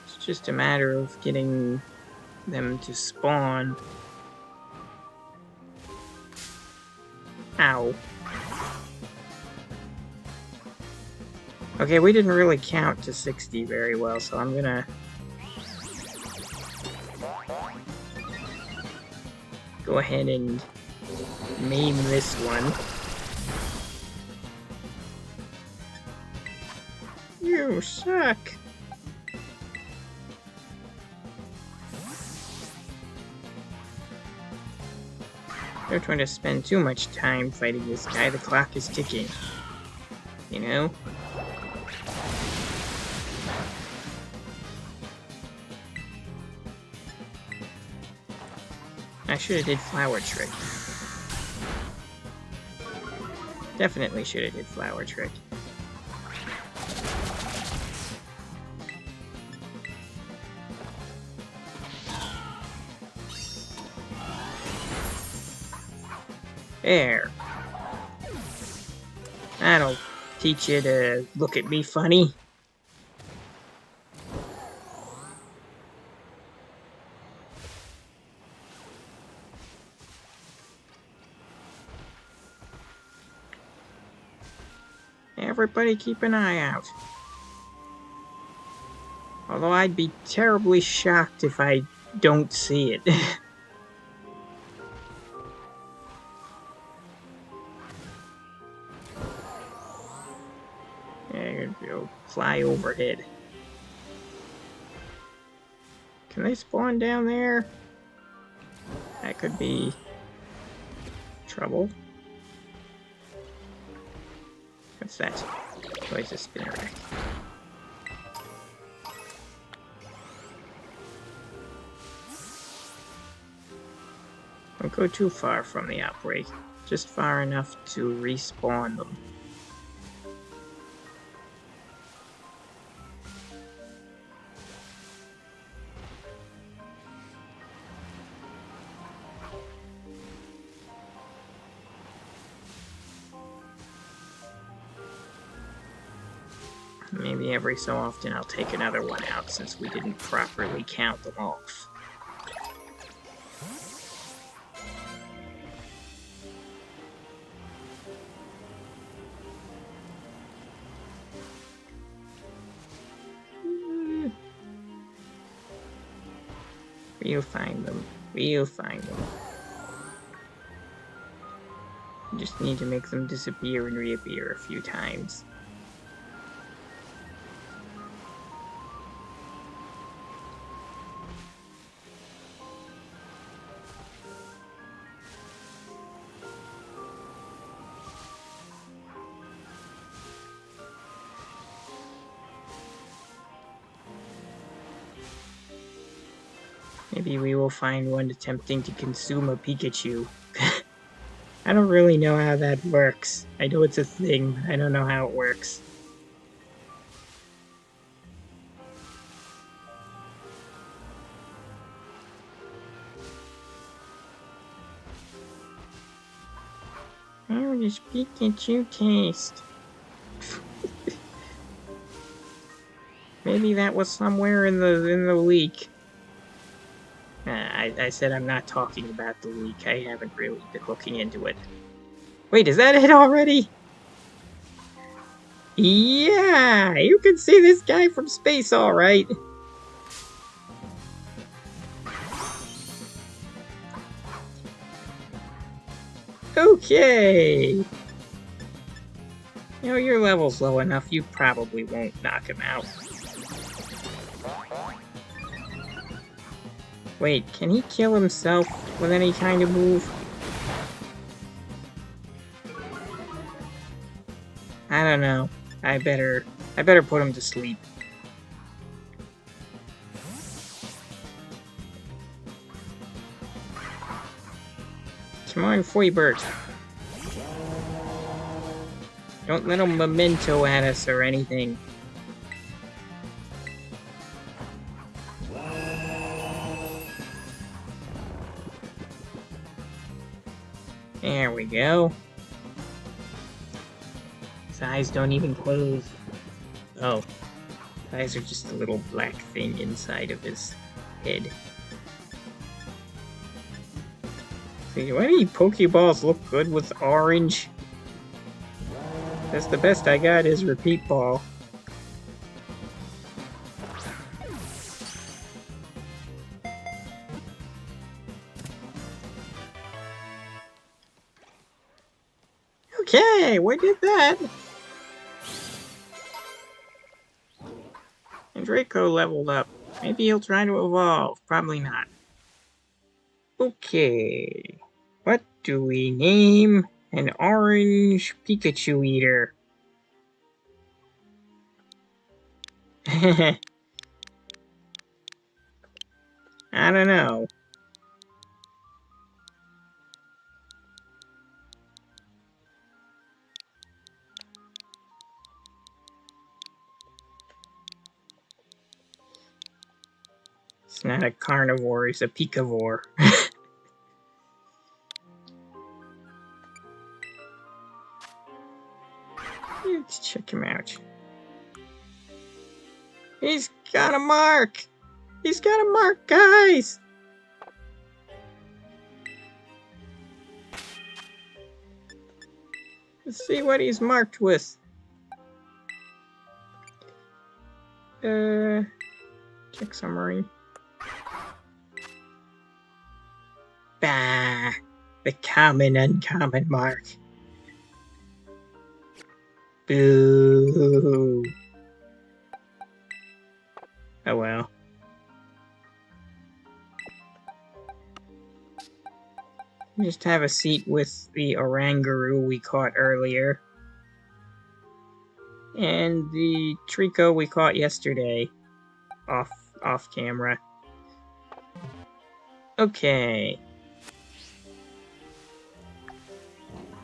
It's just a matter of getting them to spawn. Ow. Okay, we didn't really count to 60 very well, so I'm gonna... go ahead and maim this one. You suck! Don't try to spend too much time fighting this guy, the clock is ticking. You know? I should have did Flower Trick. Definitely should have did Flower Trick. There. That'll teach you to look at me funny. Everybody keep an eye out. Although I'd be terribly shocked if I don't see it. There you go. Fly overhead. Can they spawn down there? That could be trouble. What's that? Oh, it's a spinner rack. Don't go too far from the outbreak. Just far enough to respawn them. Maybe every so often I'll take another one out since we didn't properly count them off. We'll find them. We'll find them. We just need to make them disappear and reappear a few times. Maybe we will find one attempting to consume a Pikachu. I don't really know how that works. I know it's a thing, but I don't know how it works. How does Pikachu taste? Maybe that was somewhere in the leak. I said I'm not talking about the leak. I haven't really been looking into it. Wait, is that it already? Yeah, you can see this guy from space, all right. Okay. You know, your level's low enough, you probably won't knock him out. Wait, can he kill himself with any kind of move? I don't know. I better put him to sleep. Come on, Foybert. Don't let him memento at us or anything. There we go. His eyes don't even close. Oh. His eyes are just a little black thing inside of his head. See, why do Pokeballs look good with orange? That's the best I got is Repeat Ball. Okay, we did that. And Draco leveled up. Maybe he'll try to evolve. Probably not. Okay. What do we name an orange Pikachu eater? I don't know. It's not a carnivore, it's a Pikavore. Let's check him out. He's got a mark! He's got a mark, guys! Let's see what he's marked with. Check summary. Bah! The common uncommon mark. Boo! Oh well. Just have a seat with the Oranguru we caught earlier. And the Trico we caught yesterday. Off camera. Okay.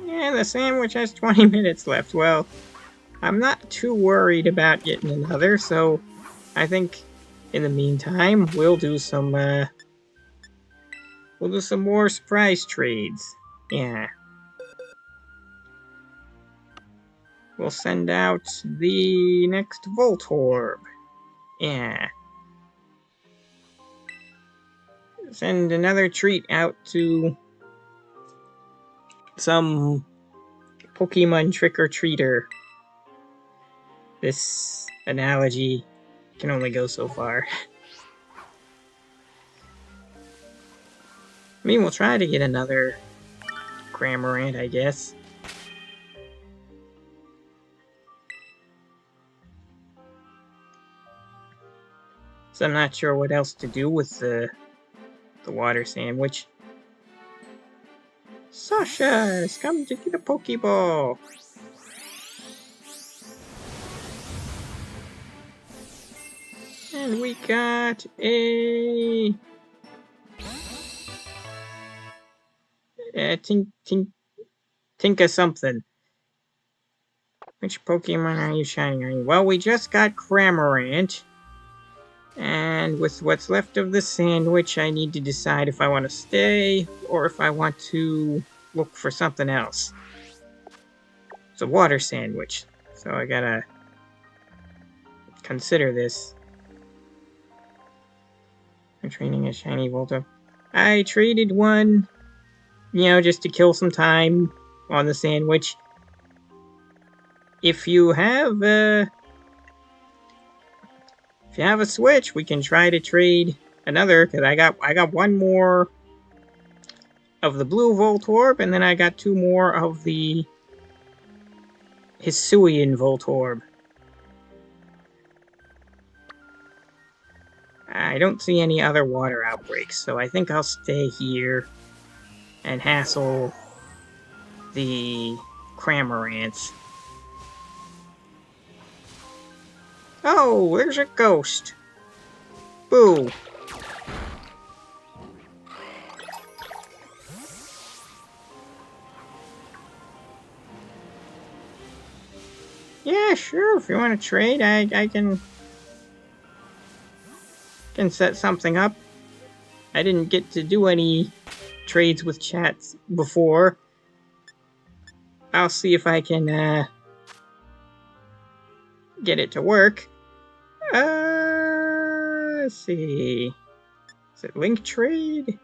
Yeah, the sandwich has 20 minutes left. Well, I'm not too worried about getting another, so I think in the meantime we'll do some more surprise trades. Yeah. We'll send out the next Voltorb. Yeah. Send another treat out to some Pokemon trick-or-treater. This analogy can only go so far. I mean, we'll try to get another Cramorant, I guess. So I'm not sure what else to do with the water sandwich. Sasha has come to get a Pokeball. And we got a Think of something. Which Pokemon are you shining on? Well, we just got Cramorant. And with what's left of the sandwich, I need to decide if I want to stay or if I want to look for something else. It's a water sandwich, so I gotta consider this. I'm training a shiny Volta. I traded one, just to kill some time on the sandwich. If you have a Switch, we can try to trade another, because I got one more of the blue Voltorb, and then I got two more of the Hisuian Voltorb. I don't see any other water outbreaks, so I think I'll stay here and hassle the Cramorants. Oh, there's a ghost. Boo. Yeah, sure, if you want to trade, I can set something up. I didn't get to do any trades with chats before. I'll see if I can get it to work. Let's see. Is it link trade?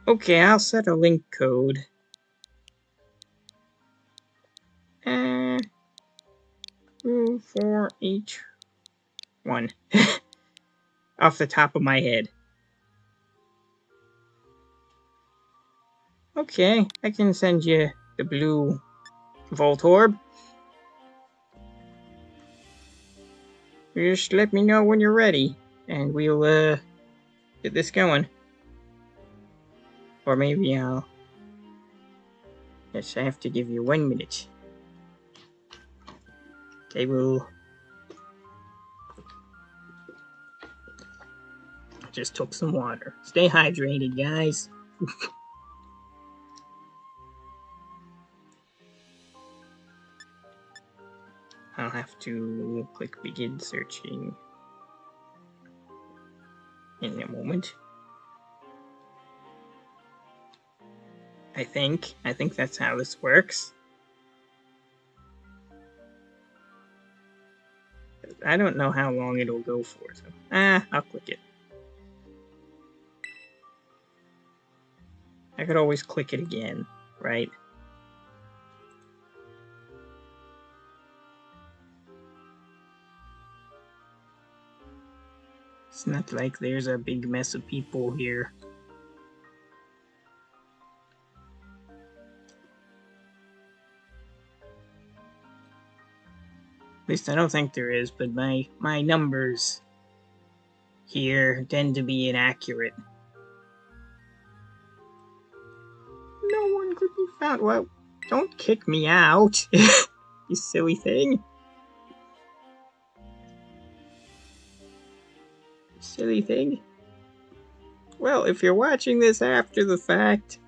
Okay, I'll set a link code. For each one. Off the top of my head. Okay, I can send you the blue Voltorb. Just let me know when you're ready, and we'll get this going. Or maybe I'll... Yes, I have to give you 1 minute. Okay, we'll... Just took some water. Stay hydrated, guys. I'll have to click begin searching in a moment. I think that's how this works. I don't know how long it'll go for, so... I'll click it. I could always click it again, right? It's not like there's a big mess of people here. At least I don't think there is, but my numbers here tend to be inaccurate. No one could be found. Well, don't kick me out, you silly thing. Silly thing. Well, if you're watching this after the fact,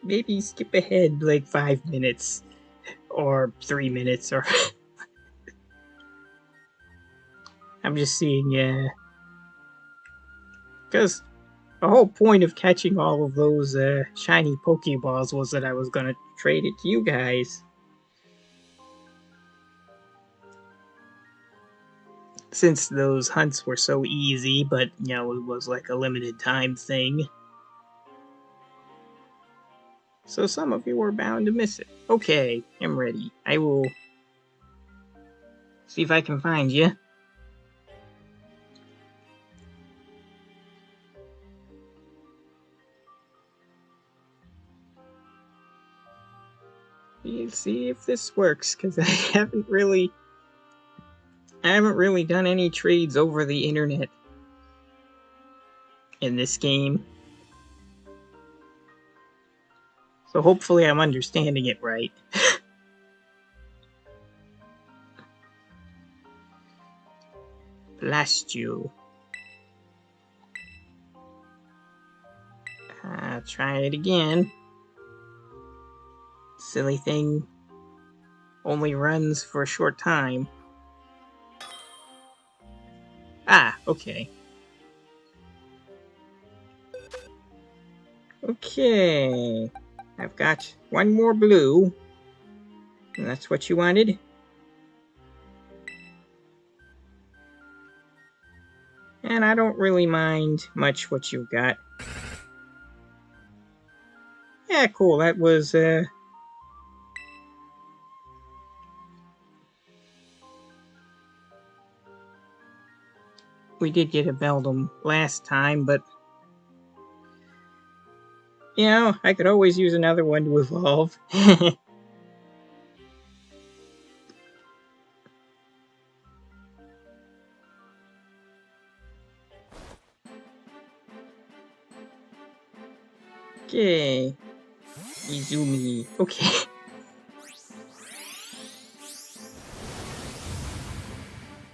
maybe skip ahead like 5 minutes. Or 3 minutes, or... I'm just seeing, because the whole point of catching all of those, shiny Pokeballs was that I was gonna trade it to you guys. Since those hunts were so easy, but, it was like a limited time thing. So some of you were bound to miss it. Okay, I'm ready. I will see if I can find you. Let's see if this works, because I haven't really done any trades over the internet in this game. So hopefully I'm understanding it right. Blast you. try it again. Silly thing only runs for a short time. Ah, okay. Okay. I've got one more blue. And that's what you wanted? And I don't really mind much what you've got. Yeah, cool. That was, we did get a Beldum last time, but... You know, I could always use another one to evolve. Okay. Izumi. Okay.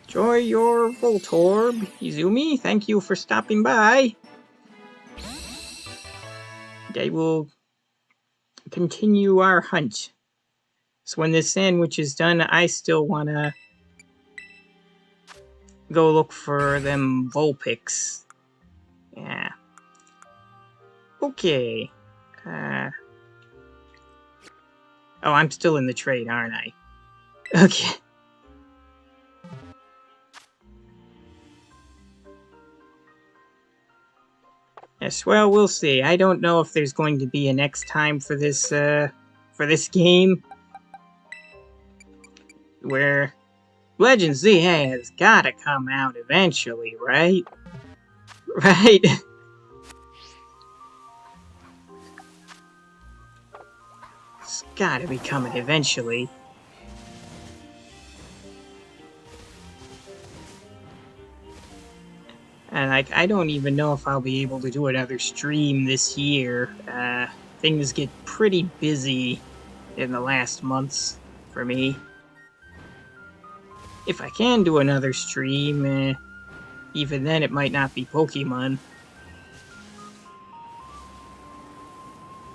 Enjoy your Voltorb, Izumi. Thank you for stopping by. I will continue our hunt. So when this sandwich is done, I still wanna go look for them Vulpix. Yeah. Okay. Oh, I'm still in the trade, aren't I? Okay. Yes, well, we'll see. I don't know if there's going to be a next time for this game. Where Legend ZA has gotta come out eventually, right? Right? It's gotta be coming eventually. And like, I don't even know if I'll be able to do another stream this year. Things get pretty busy in the last months for me. If I can do another stream, even then it might not be Pokemon.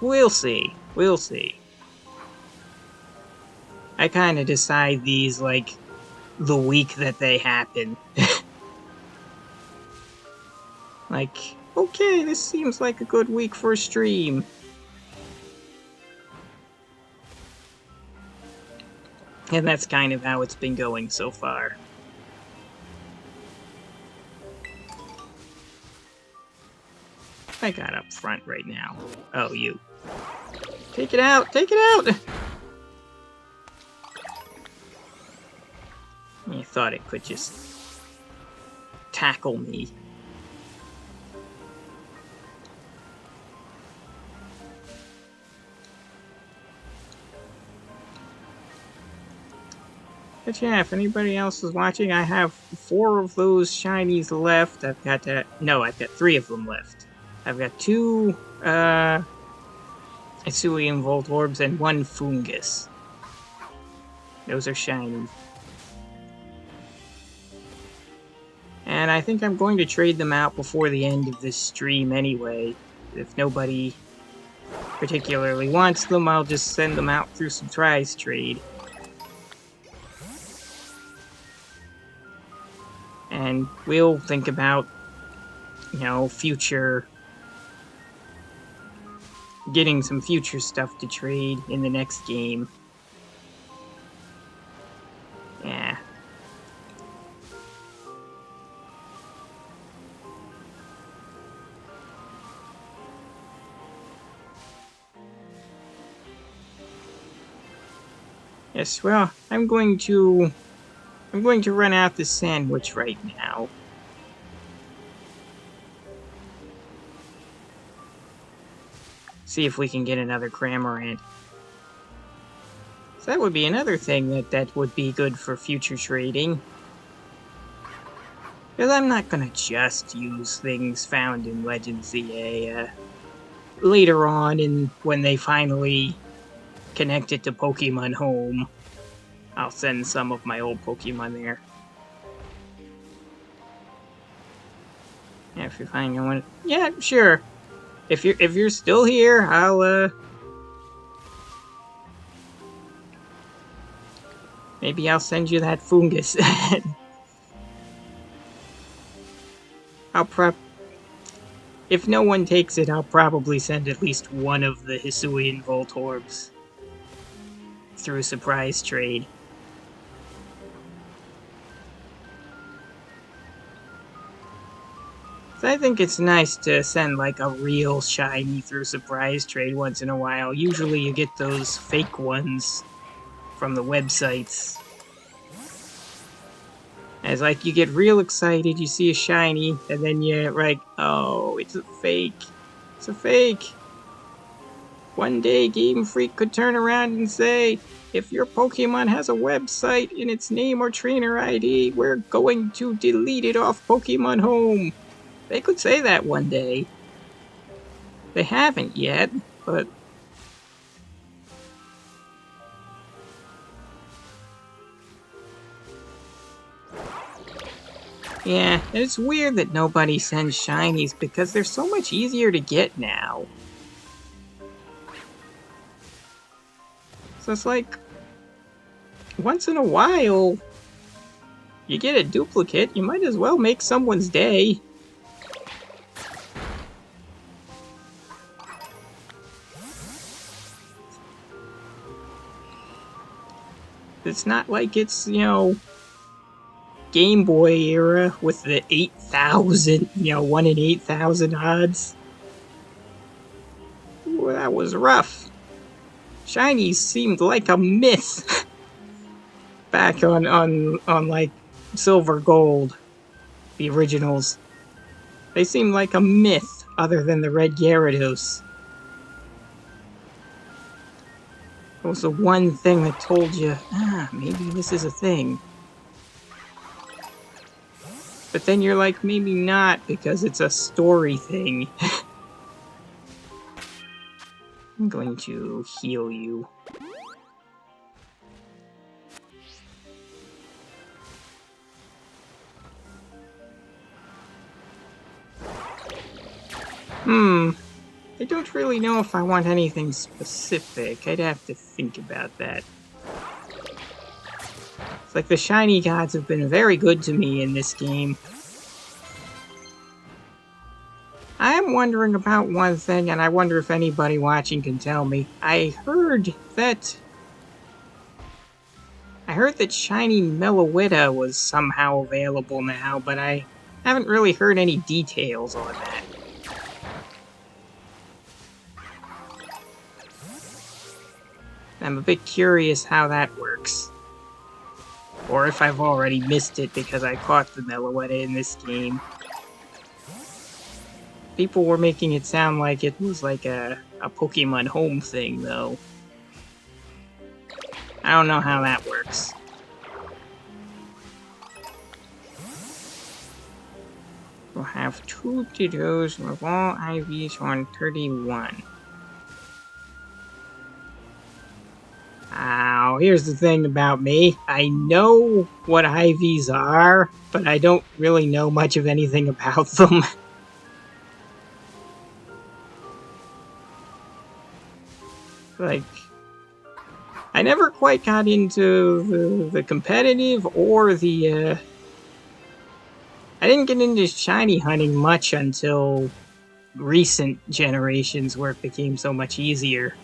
We'll see. We'll see. I kind of decide these, like, the week that they happen. Like, okay, this seems like a good week for a stream. And that's kind of how it's been going so far. I got up front right now. Oh, you. Take it out! Take it out! I thought it could just tackle me. But yeah, if anybody else is watching, I have 4 of those shinies left. I've got I've got 3 of them left. I've got 2 Hisuian Voltorbs and 1 Fungus. Those are shiny. And I think I'm going to trade them out before the end of this stream anyway. If nobody particularly wants them, I'll just send them out through Surprise Trade. And we'll think about, you know, getting some future stuff to trade in the next game. Yeah. Yes, well, I'm going to run out the sandwich right now. See if we can get another Cramorant. So that would be another thing that would be good for future trading. Because I'm not gonna just use things found in Legend ZA. Later on, when they finally connect it to Pokemon Home, I'll send some of my old Pokemon there. Yeah, if you find one. Yeah, sure. If you're still here, I'll maybe I'll send you that fungus. If no one takes it, I'll probably send at least one of the Hisuian Voltorbs through surprise trade. So I think it's nice to send like a real shiny through surprise trade once in a while. Usually you get those fake ones from the websites. As like you get real excited, you see a shiny, and then you're like, oh, it's a fake. It's a fake. One day Game Freak could turn around and say, if your Pokemon has a website in its name or trainer ID, we're going to delete it off Pokemon Home. They could say that one day. They haven't yet, but... yeah, and it's weird that nobody sends shinies because they're so much easier to get now. So it's like, once in a while, you get a duplicate, you might as well make someone's day. It's not like it's, you know, Game Boy era with the 8,000, you know, 1 in 8,000 odds. Ooh, that was rough. Shinies seemed like a myth back on like Silver Gold, the originals. They seemed like a myth other than the red Gyarados. It was the one thing that told you, maybe this is a thing. But then you're like, maybe not, because it's a story thing. I'm going to heal you. I don't really know if I want anything specific. I'd have to think about that. It's like the shiny gods have been very good to me in this game. I am wondering about one thing, and I wonder if anybody watching can tell me. I heard that shiny Meloetta was somehow available now, but I haven't really heard any details on that. I'm a bit curious how that works. Or if I've already missed it because I caught the Meloetta in this game. People were making it sound like it was like a Pokemon Home thing, though. I don't know how that works. We'll have 2 Dittos with all IVs on 31. Now, here's the thing about me. I know what IVs are, but I don't really know much of anything about them. Like, I never quite got into the competitive or the, I didn't get into shiny hunting much until recent generations where it became so much easier.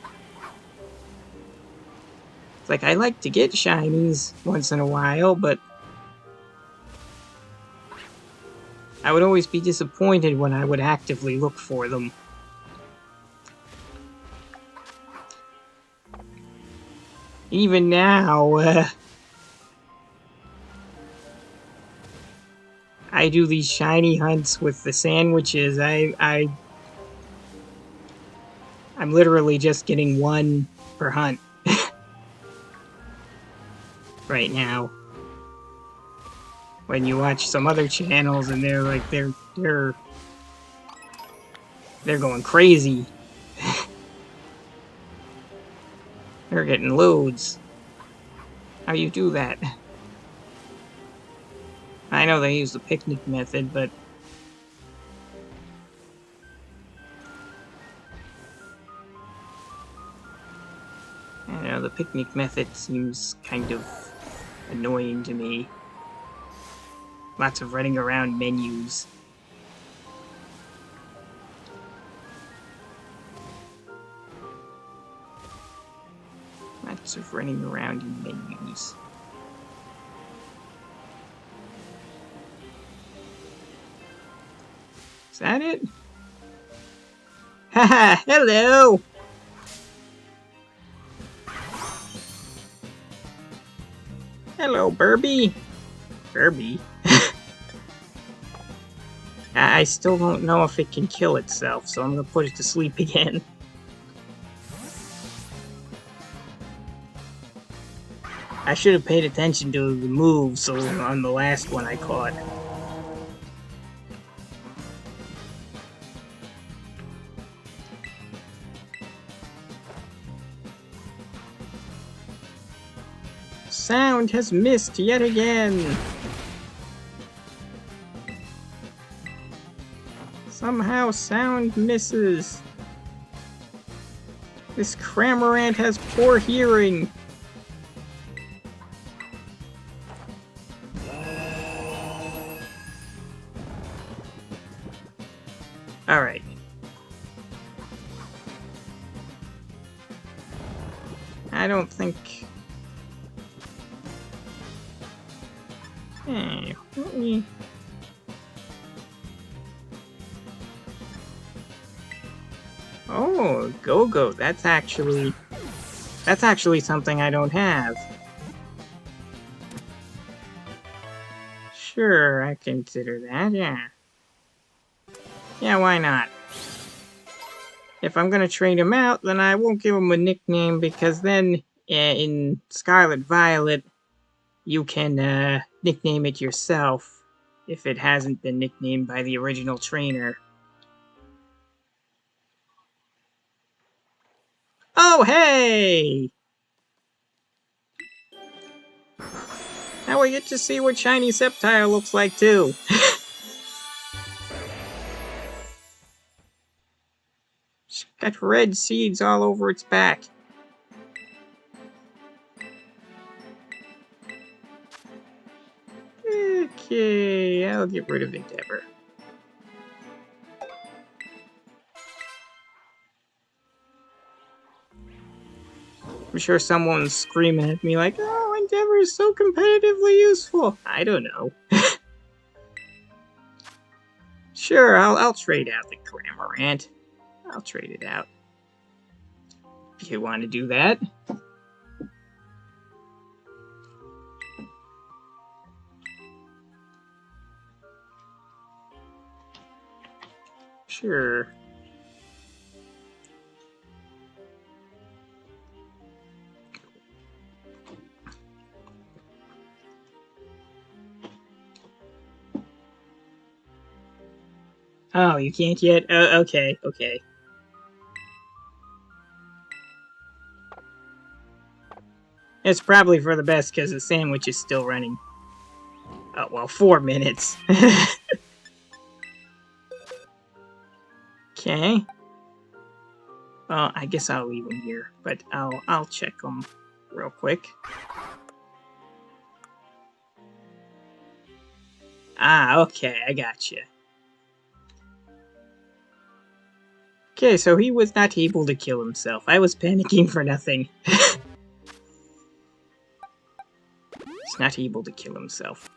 It's like, I like to get shinies once in a while, but I would always be disappointed when I would actively look for them. Even now, I do these shiny hunts with the sandwiches. I'm literally just getting 1 per hunt. Right now. When you watch some other channels and they're like, they're going crazy. They're getting loads. How do you do that? I know they use the picnic method, but I don't know, the picnic method seems kind of annoying to me. Lots of running around menus. Lots of running around in menus. Is that it? Haha, hello! Hello, Burby. Burby? I still don't know if it can kill itself, so I'm gonna put it to sleep again. I should have paid attention to the moves on the last one I caught. Sound has missed yet again! Somehow sound misses. This Cramorant has poor hearing. Alright. I don't think... Hey, let me... Oh, Go-Go, that's actually something I don't have. Sure, I consider that, yeah. Yeah, why not? If I'm gonna trade him out, then I won't give him a nickname, because then, in Scarlet Violet, you can, nickname it yourself, if it hasn't been nicknamed by the original trainer. Oh, hey! Now we get to see what Shiny Sceptile looks like, too. It's got red seeds all over its back. Okay, I'll get rid of Endeavor. I'm sure someone's screaming at me like, oh, Endeavor is so competitively useful. I don't know. Sure, I'll trade out the Cramorant. I'll trade it out. If you want to do that. Sure. Oh, you can't yet? Okay, okay. It's probably for the best because the sandwich is still running. Oh, well, 4 minutes. Okay. Well, I guess I'll leave him here, but I'll check him real quick. Ah, okay, I gotcha. Okay, so he was not able to kill himself. I was panicking for nothing. He's not able to kill himself.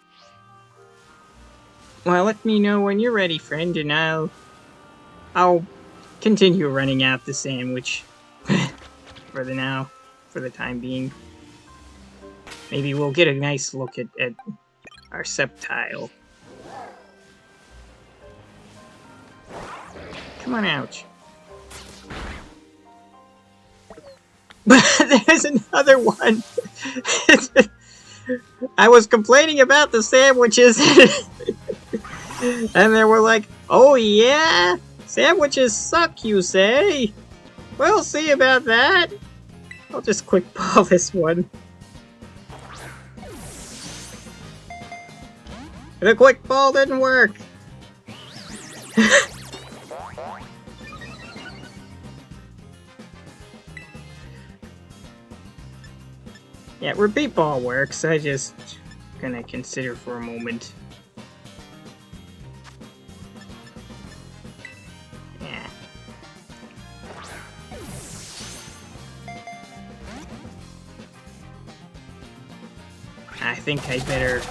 Well, let me know when you're ready, friend, and I'll continue running out the sandwich for the time being. Maybe we'll get a nice look at our Sceptile. Come on out. But there's another one! I was complaining about the sandwiches, and they were like, oh yeah? Sandwiches suck, you say? We'll see about that. I'll just quick ball this one. The quick ball didn't work! Yeah, repeat ball works. I just gonna consider for a moment. Yeah. I think I better...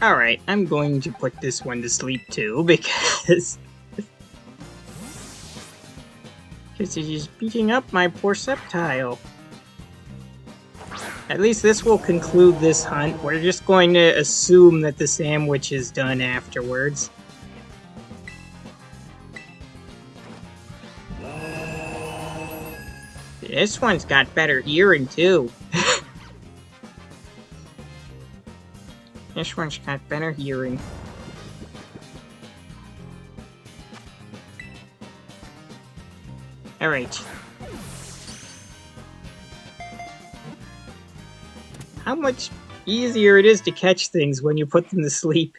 Alright, I'm going to put this one to sleep too, because... Because he's beating up my poor Sceptile. At least this will conclude this hunt. We're just going to assume that the sandwich is done afterwards. This one's got better hearing, too. This one's got better hearing. Alright. How much easier it is to catch things when you put them to sleep.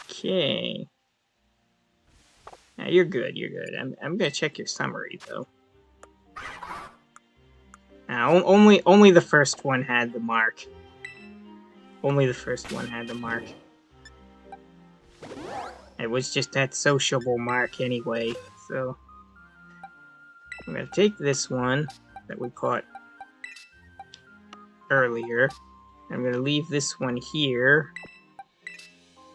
Okay. Now you're good, you're good. I'm gonna check your summary, though. Now, only the first one had the mark. Only the first one had the mark. It was just that sociable mark anyway, so... I'm gonna take this one that we caught earlier. I'm gonna leave this one here.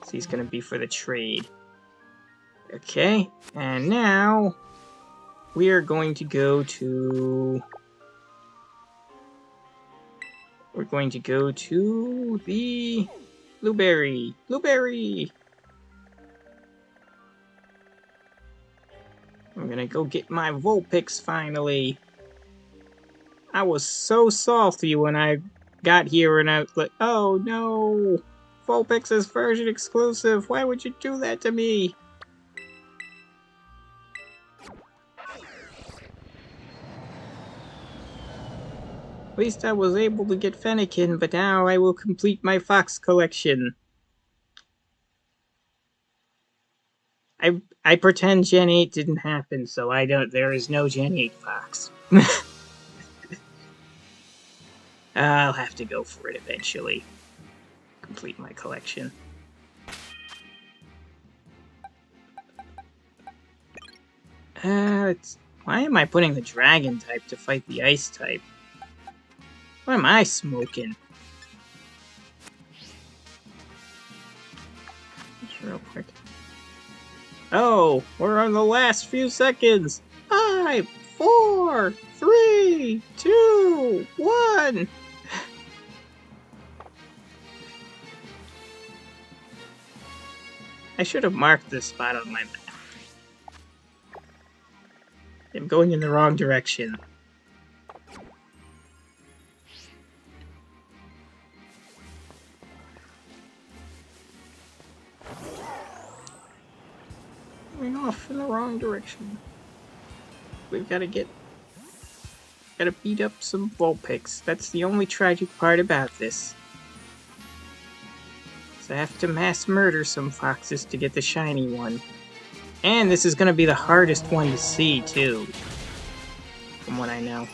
So he's gonna be for the trade. Okay, and now... we are going to go to... we're going to go to the Blueberry. Blueberry! I'm gonna go get my Vulpix finally. I was so salty when I got here and I was like, oh no! Vulpix is version exclusive, why would you do that to me? At least I was able to get Fennekin, but now I will complete my Fox collection. I pretend Gen 8 didn't happen, so there is no Gen 8 Fox. I'll have to go for it eventually. Complete my collection. Why am I putting the Dragon type to fight the Ice type? What am I smoking? Just real quick. Oh, we're on the last few seconds. 5, 4, 3, 2, 1. I should have marked this spot on my map. I'm going in the wrong direction. Going off in the wrong direction. We've got to beat up some Vulpix. That's the only tragic part about this. So I have to mass murder some foxes to get the shiny one. And this is going to be the hardest one to see, too. From what I know.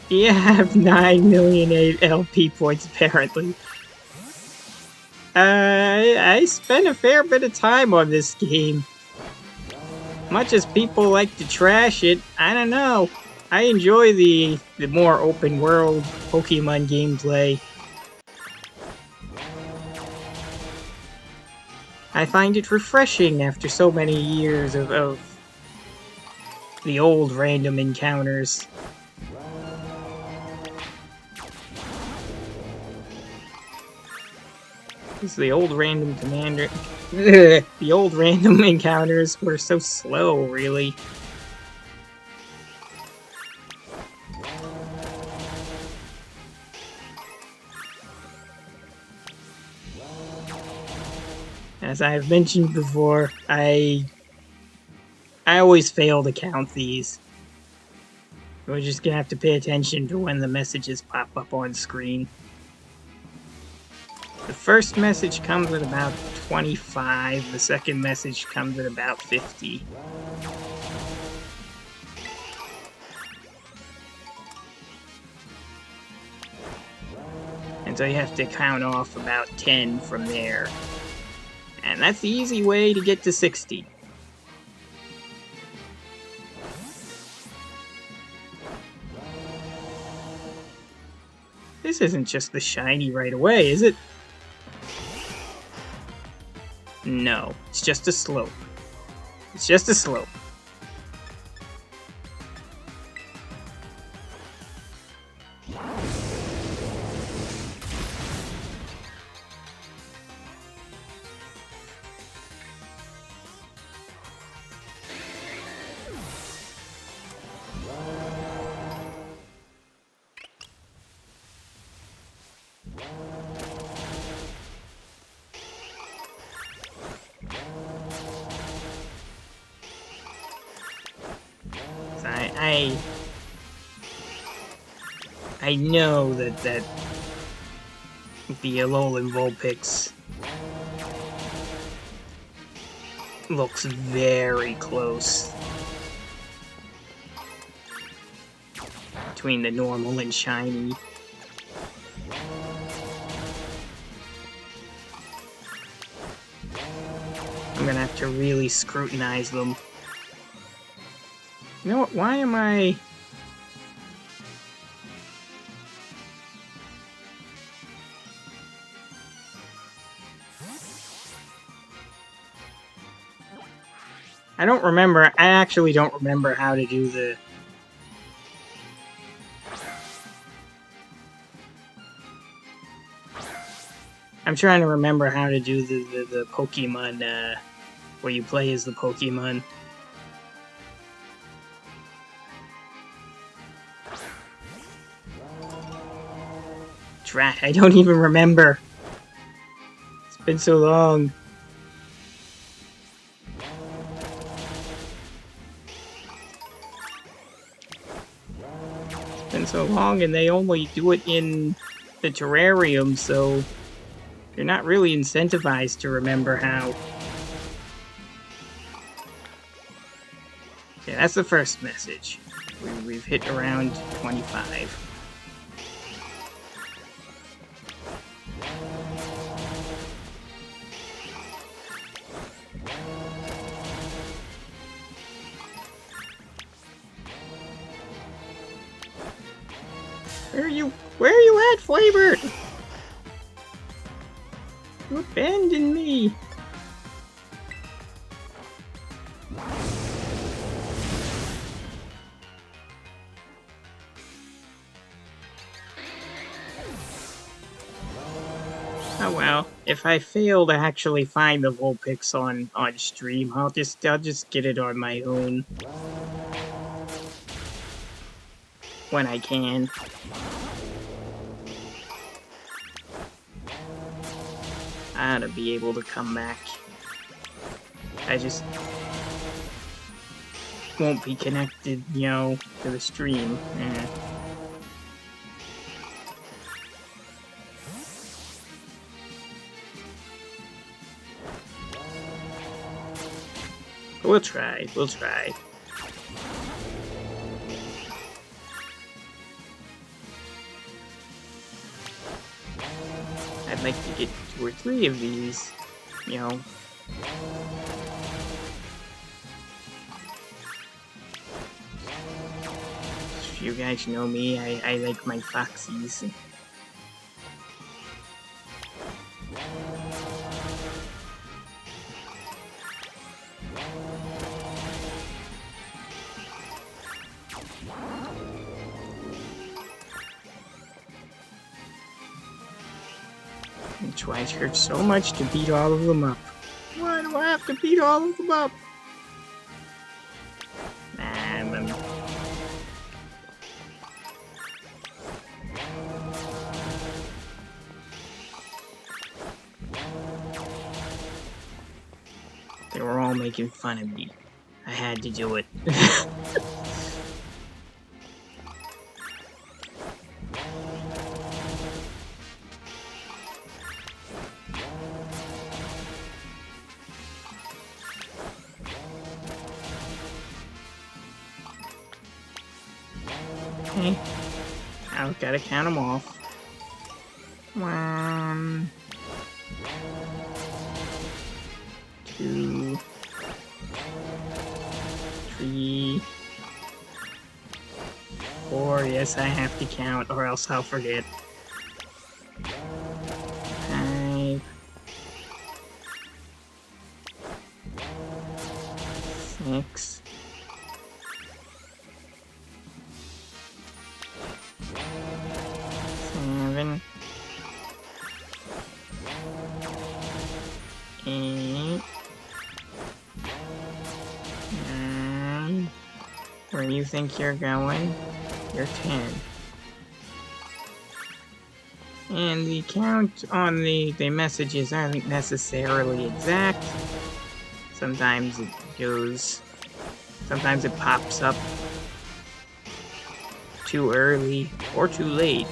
You have 9 million LP points, apparently. I spent a fair bit of time on this game. Much as people like to trash it, I don't know. I enjoy the more open world Pokemon gameplay. I find it refreshing after so many years of the old random encounters. Because the old random commander... the old random encounters were so slow, really. As I have mentioned before, I always fail to count these. We're just gonna have to pay attention to when the messages pop up on screen. The first message comes at about 25, the second message comes at about 50. And so you have to count off about 10 from there. And that's the easy way to get to 60. This isn't just the shiny right away, is it? No, it's just a slope. It's just a slope. I know that the Alolan Vulpix looks very close between the normal and shiny. I'm gonna have to really scrutinize them. You know what? Why am I... I don't remember. I actually don't remember how to do the... I'm trying to remember how to do the Pokemon, where you play as the Pokemon. Drat, I don't even remember. It's been so long. It's been so long, and they only do it in the terrarium, so you're not really incentivized to remember how. Okay, that's the first message. We've hit around 25. Where are you at, Flavor? You abandoned me. Oh well, if I fail to actually find the Vulpix on stream, I'll just get it on my own when I can. I ought to be able to come back. I just won't be connected, you know, to the stream. We'll try. I'd like to get 2 or 3 of these, you know. If you guys know me, I like my foxies. That's why it hurts so much to beat all of them up. Why do I have to beat all of them up? They were all making fun of me. I had to do it. Okay. I've got to count them off. 1, 2, 3, 4. Yes, I have to count, or else I'll forget. 5, 6, 7, 8, 9. Where you think you're going? You're 10. And the count on the messages aren't necessarily exact. Sometimes it goes... Sometimes it pops up too early or too late.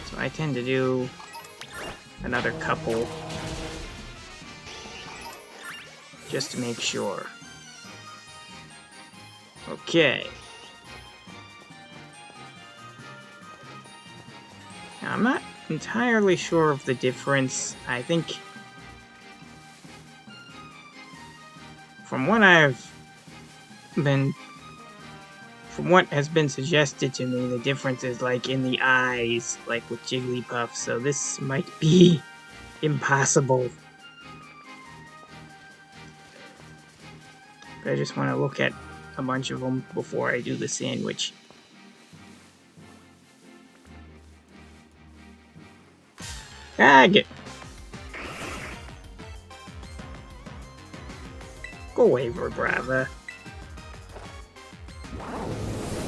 So I tend to do another couple just to make sure. Okay. Now, I'm not entirely sure of the difference. I think from what has been suggested to me, the difference is like in the eyes, like with Jigglypuff, so this might be impossible. But I just want to look at a bunch of them before I do the sandwich. Go away, Verbrava.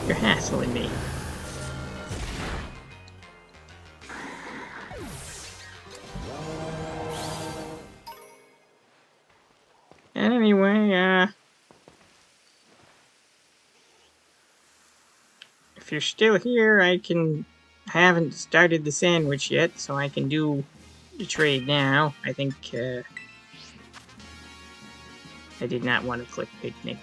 You're hassling me. Anyway, if you're still here, I haven't started the sandwich yet, so I can do the trade now. I think, I did not want to click picnic.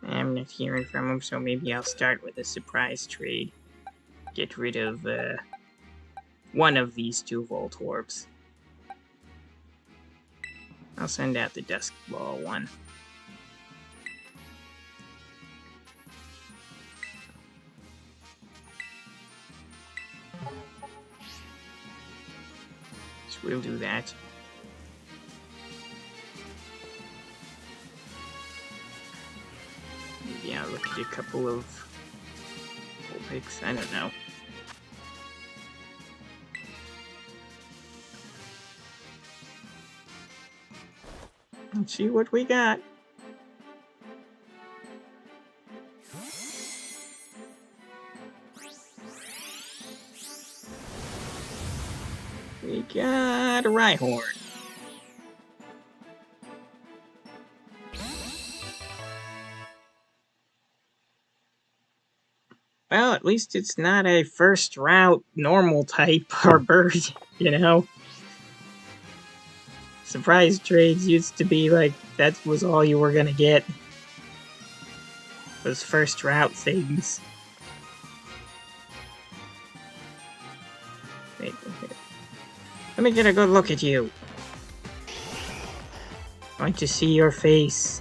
I'm not hearing from him, so maybe I'll start with a surprise trade. Get rid of, one of these 2 Voltorbs. I'll send out the Dusk Ball one. So we'll do that. Maybe I'll look at a couple of Vulpix, I don't know. Let's see what we got. We got a Rhyhorn. Well, at least it's not a first route normal type or bird, you know? Surprise trades used to be like, that was all you were gonna get. Those first route things. Wait. Let me get a good look at you. I want to see your face.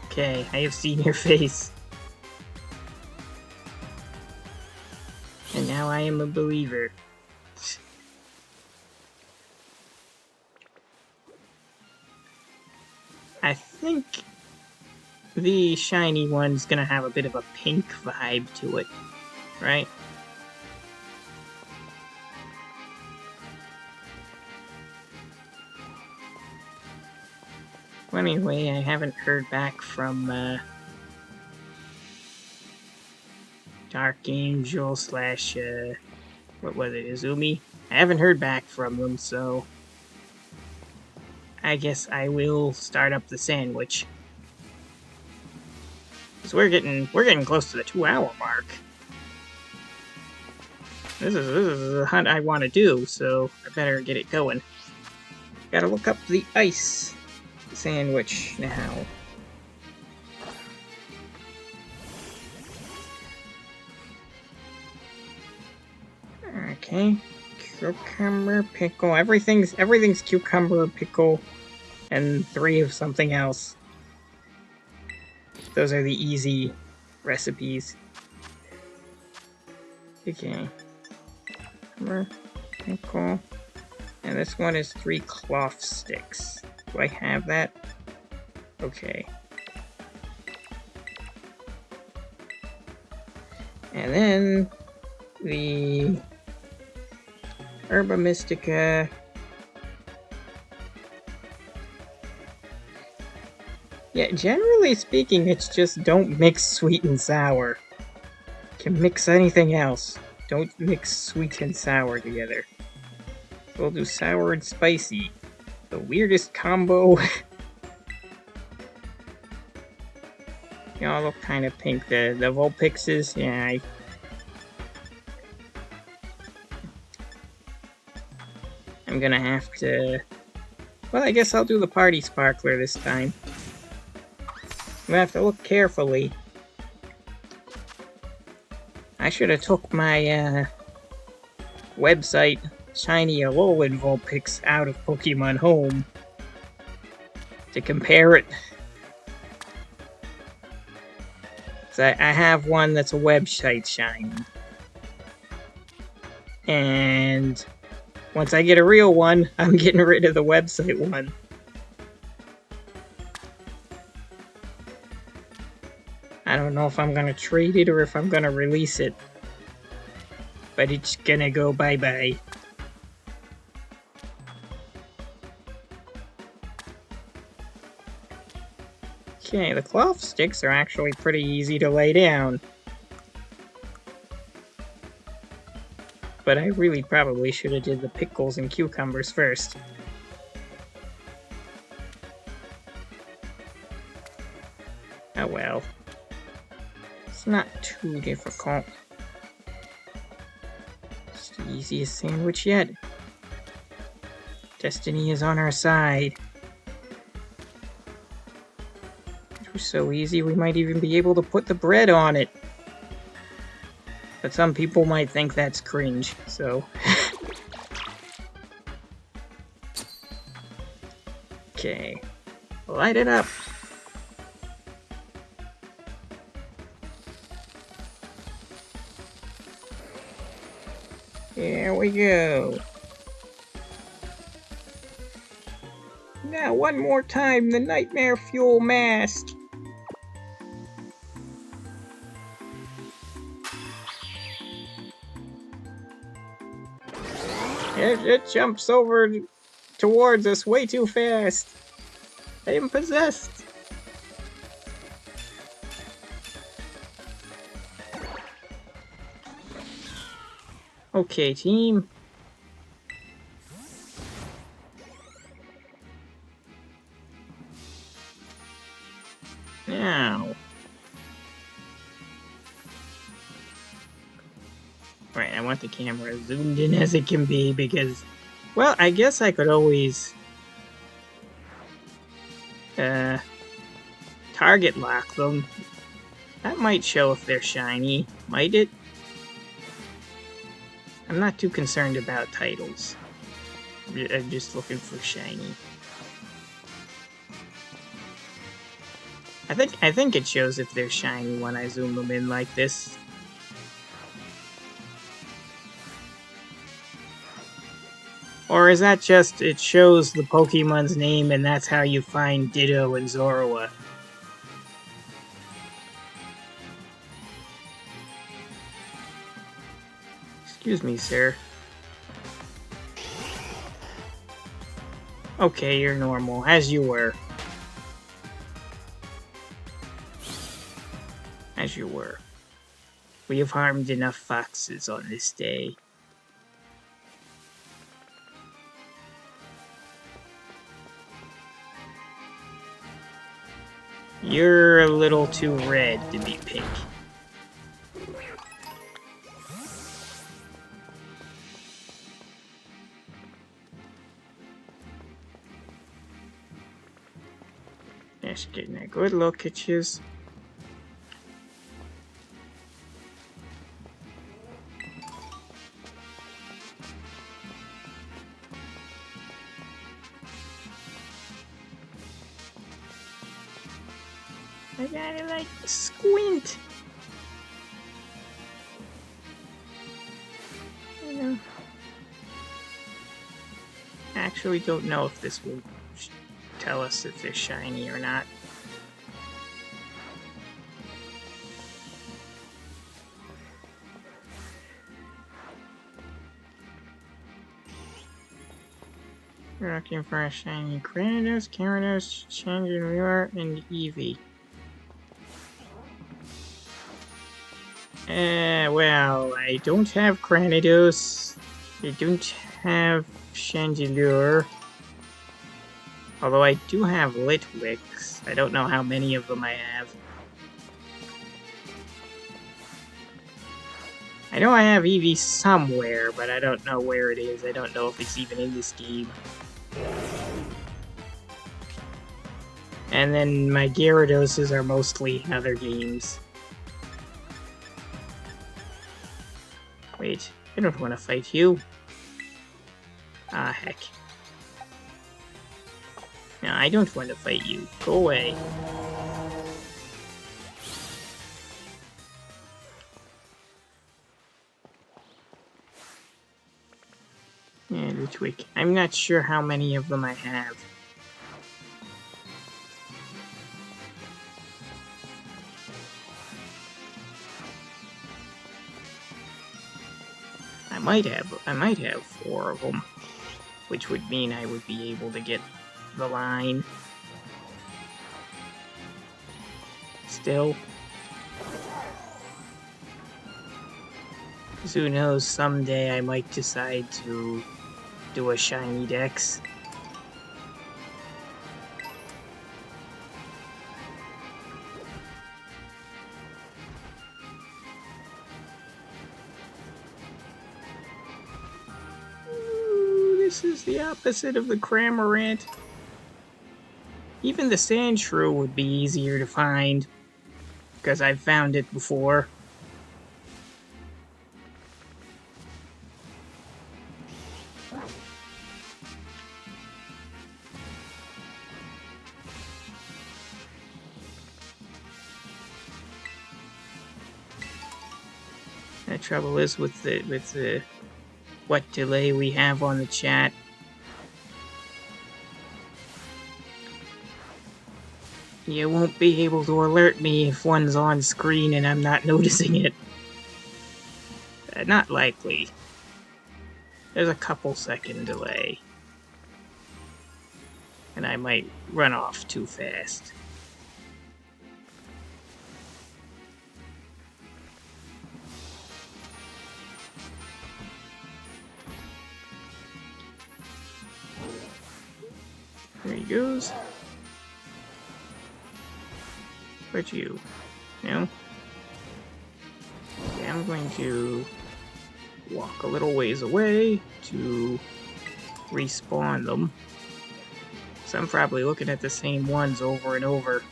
Okay, I have seen your face. And now I am a believer. I think the shiny one's gonna have a bit of a pink vibe to it, right? Well, anyway, I haven't heard back from Dark Angel slash what was it, Izumi? I haven't heard back from them, so I guess I will start up the sandwich. Because we're getting close to the 2-hour mark. This is a hunt I want to do, so I better get it going. Gotta look up the ice sandwich now. Okay, cucumber, pickle. Everything's cucumber, pickle, and 3 of something else. Those are the easy recipes. Okay, cucumber, pickle, and this one is 3 cloth sticks. Do I have that? Okay. And then the Herba Mystica. Yeah, generally speaking, it's just don't mix sweet and sour. You can mix anything else. Don't mix sweet and sour together. So we'll do sour and spicy. The weirdest combo. They all look kind of pink. The Vulpixes, yeah. I'm gonna have to... Well, I guess I'll do the Party Sparkler this time. I'm gonna have to look carefully. I should have took my website, Shiny Alolan Vulpix, out of Pokemon Home to compare it. So I have one that's a website shiny. And once I get a real one, I'm getting rid of the website one. I don't know if I'm gonna trade it or if I'm gonna release it. But it's gonna go bye-bye. Okay, the cloth sticks are actually pretty easy to lay down. But I really probably should have did the pickles and cucumbers first. Oh well. It's not too difficult. It's the easiest sandwich yet. Destiny is on our side. It was so easy we might even be able to put the bread on it. But some people might think that's cringe, so... Okay. Light it up! Here we go! Now one more time, the Nightmare Fuel Mask! It jumps over towards us way too fast. I am possessed. Okay, team. Now. Right, I want the camera as zoomed in as it can be because, well, I guess I could always target lock them. That might show if they're shiny, might it? I'm not too concerned about titles. I'm just looking for shiny. I think it shows if they're shiny when I zoom them in like this. Or is that just, it shows the Pokemon's name and that's how you find Ditto and Zorua? Excuse me, sir. Okay, you're normal, as you were. As you were. We have harmed enough foxes on this day. You're a little too red to be pink. Just getting a good look at you. I gotta like squint. You know. I actually don't know if this will tell us if they're shiny or not. We're looking for a shiny Granados, Gyarados, Chandelure, and Eevee. Well, I don't have Granados. I don't have Chandelure. Although I do have Litwicks. I don't know how many of them I have. I know I have Eevee somewhere, but I don't know where it is. I don't know if it's even in this game. And then my Gyarados are mostly in other games. Wait, I don't want to fight you. Ah, heck. No, I don't want to fight you. Go away. Yeah, Litwick. I'm not sure how many of them I have. I might have 4 of them, which would mean I would be able to get the line. Still. Who knows, someday I might decide to do a shiny dex. This is the opposite of the Cramorant. Even the Sandshrew would be easier to find, because I've found it before. The trouble is with the what delay we have on the chat. You won't be able to alert me if one's on screen and I'm not noticing it. Not likely. There's a couple second delay. And I might run off too fast. There he goes. But you know? Okay, I'm going to walk a little ways away to respawn them. So I'm probably looking at the same ones over and over.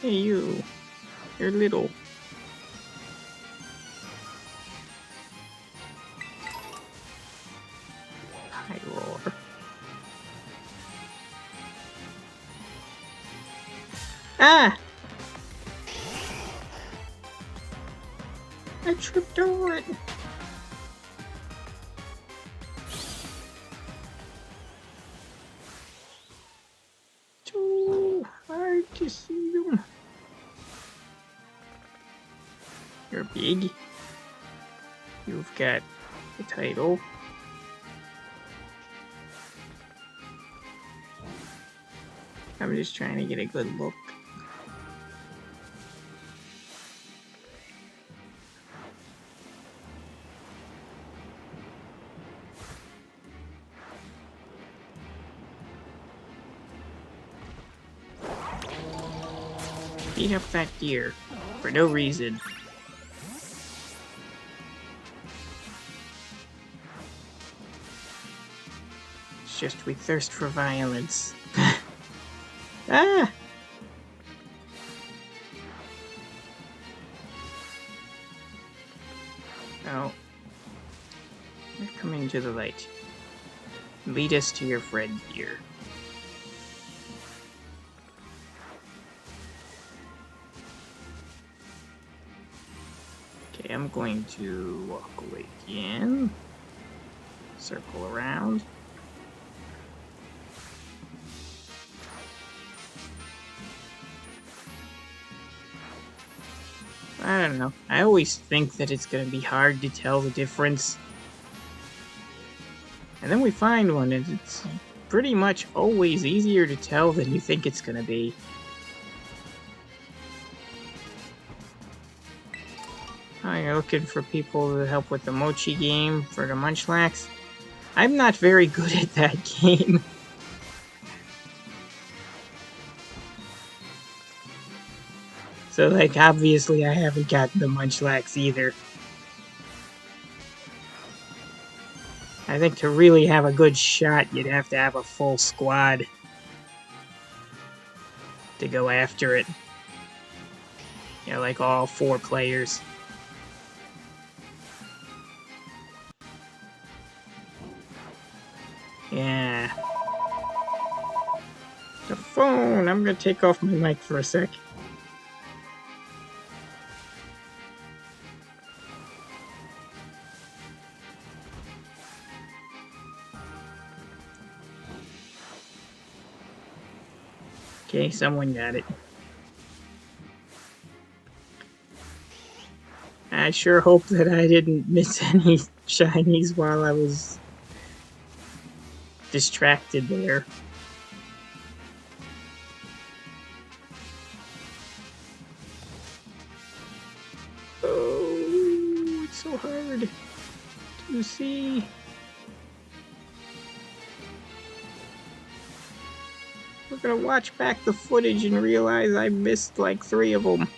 Hey you, you're little. High roar. Ah! I tripped over it. Too hard to see them. You're big. You've got the title. I'm just trying to get a good look. Beat up that deer. For no reason. It's just we thirst for violence. Ah! Oh. We're coming to the light. Lead us to your friend here. Okay, I'm going to walk away again. Circle around. I don't know. I always think that it's going to be hard to tell the difference. And then we find one, and it's pretty much always easier to tell than you think it's going to be. Oh, you're looking for people to help with the mochi game for the Munchlax? I'm not very good at that game. So, like, obviously I haven't gotten the Munchlax either. I think to really have a good shot, you'd have to have a full squad to go after it. Yeah, like all 4 players. Yeah. The phone! I'm gonna take off my mic for a sec. Okay, someone got it. I sure hope that I didn't miss any shinies while I was distracted there. Oh, it's so hard to see. We're gonna watch back the footage and realize I missed like 3 of them.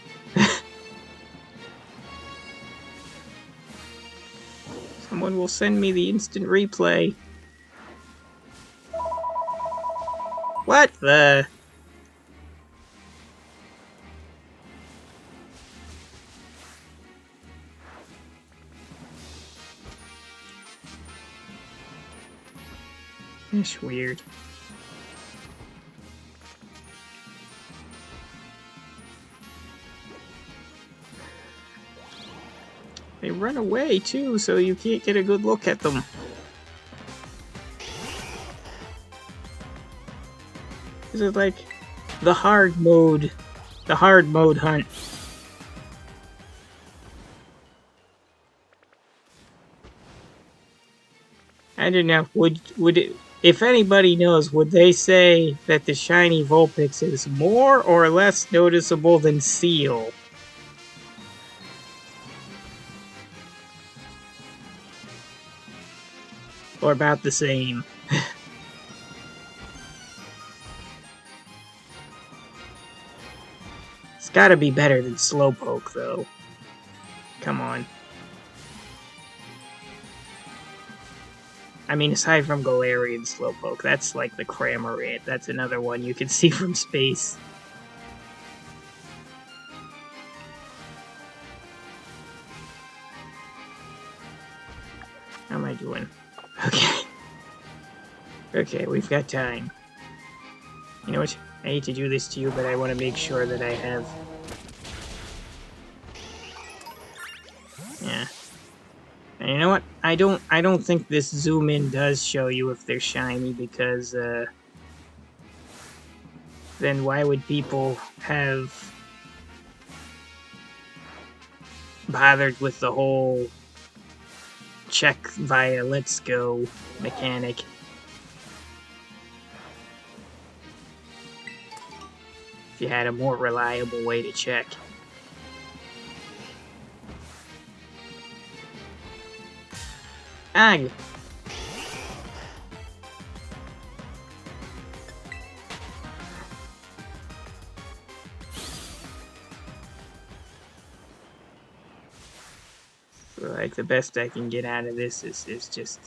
Someone will send me the instant replay. What the? That's weird. They run away too, so you can't get a good look at them. This is like the hard mode hunt. I don't know, would it, if anybody knows, would they say that the shiny Vulpix is more or less noticeable than Seal? Or about the same? It's gotta be better than Slowpoke, though. Come on. I mean, aside from Galarian Slowpoke, that's like the Cramorant. That's another one you can see from space. How am I doing? Okay. Okay, we've got time. You know what? I hate to do this to you, but I want to make sure that I have... Yeah. And you know what? I don't think this zoom in does show you if they're shiny, because then why would people have bothered with the whole check via Let's Go mechanic? If you had a more reliable way to check. Ag! Like, the best I can get out of this is just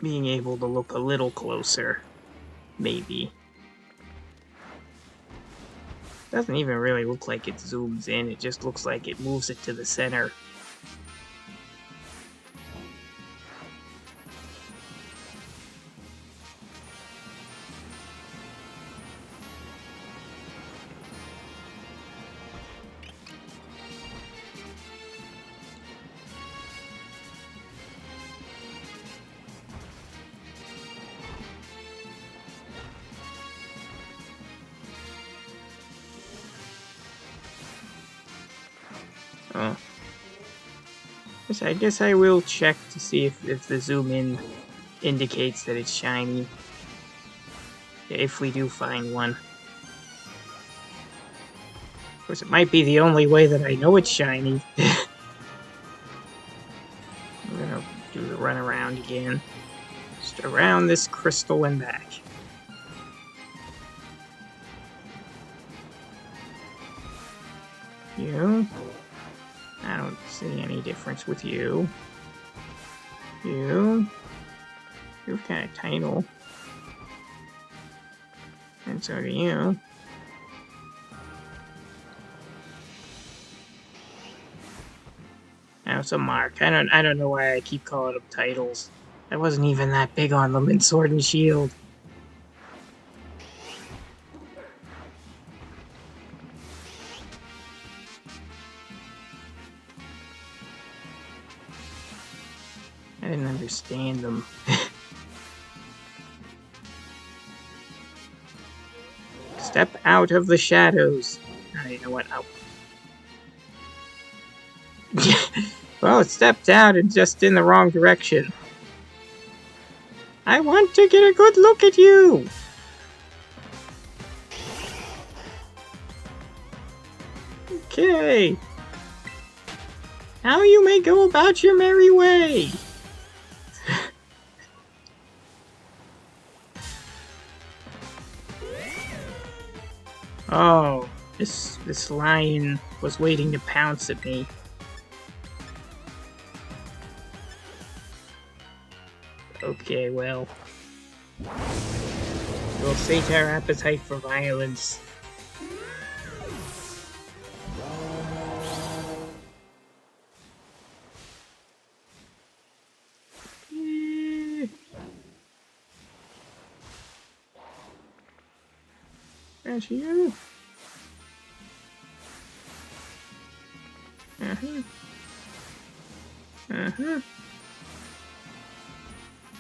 being able to look a little closer, maybe. Doesn't even really look like it zooms in, it just looks like it moves it to the center. Oh. I guess I will check to see if the zoom in indicates that it's shiny. If we do find one. Of course, it might be the only way that I know it's shiny. I'm gonna do the run around again. Just around this crystal and back. You? I don't see any difference with you. You? You're kind of tiny. And so do you. Now it's a mark. I don't know why I keep calling them titles. I wasn't even that big on them in Sword and Shield. I didn't understand them. Step out of the shadows. Oh, you know what? Well, it stepped out and just in the wrong direction. I want to get a good look at you! Okay. Now you may go about your merry way. Oh, this lion was waiting to pounce at me. Okay, well, we'll sate our appetite for violence. That's you.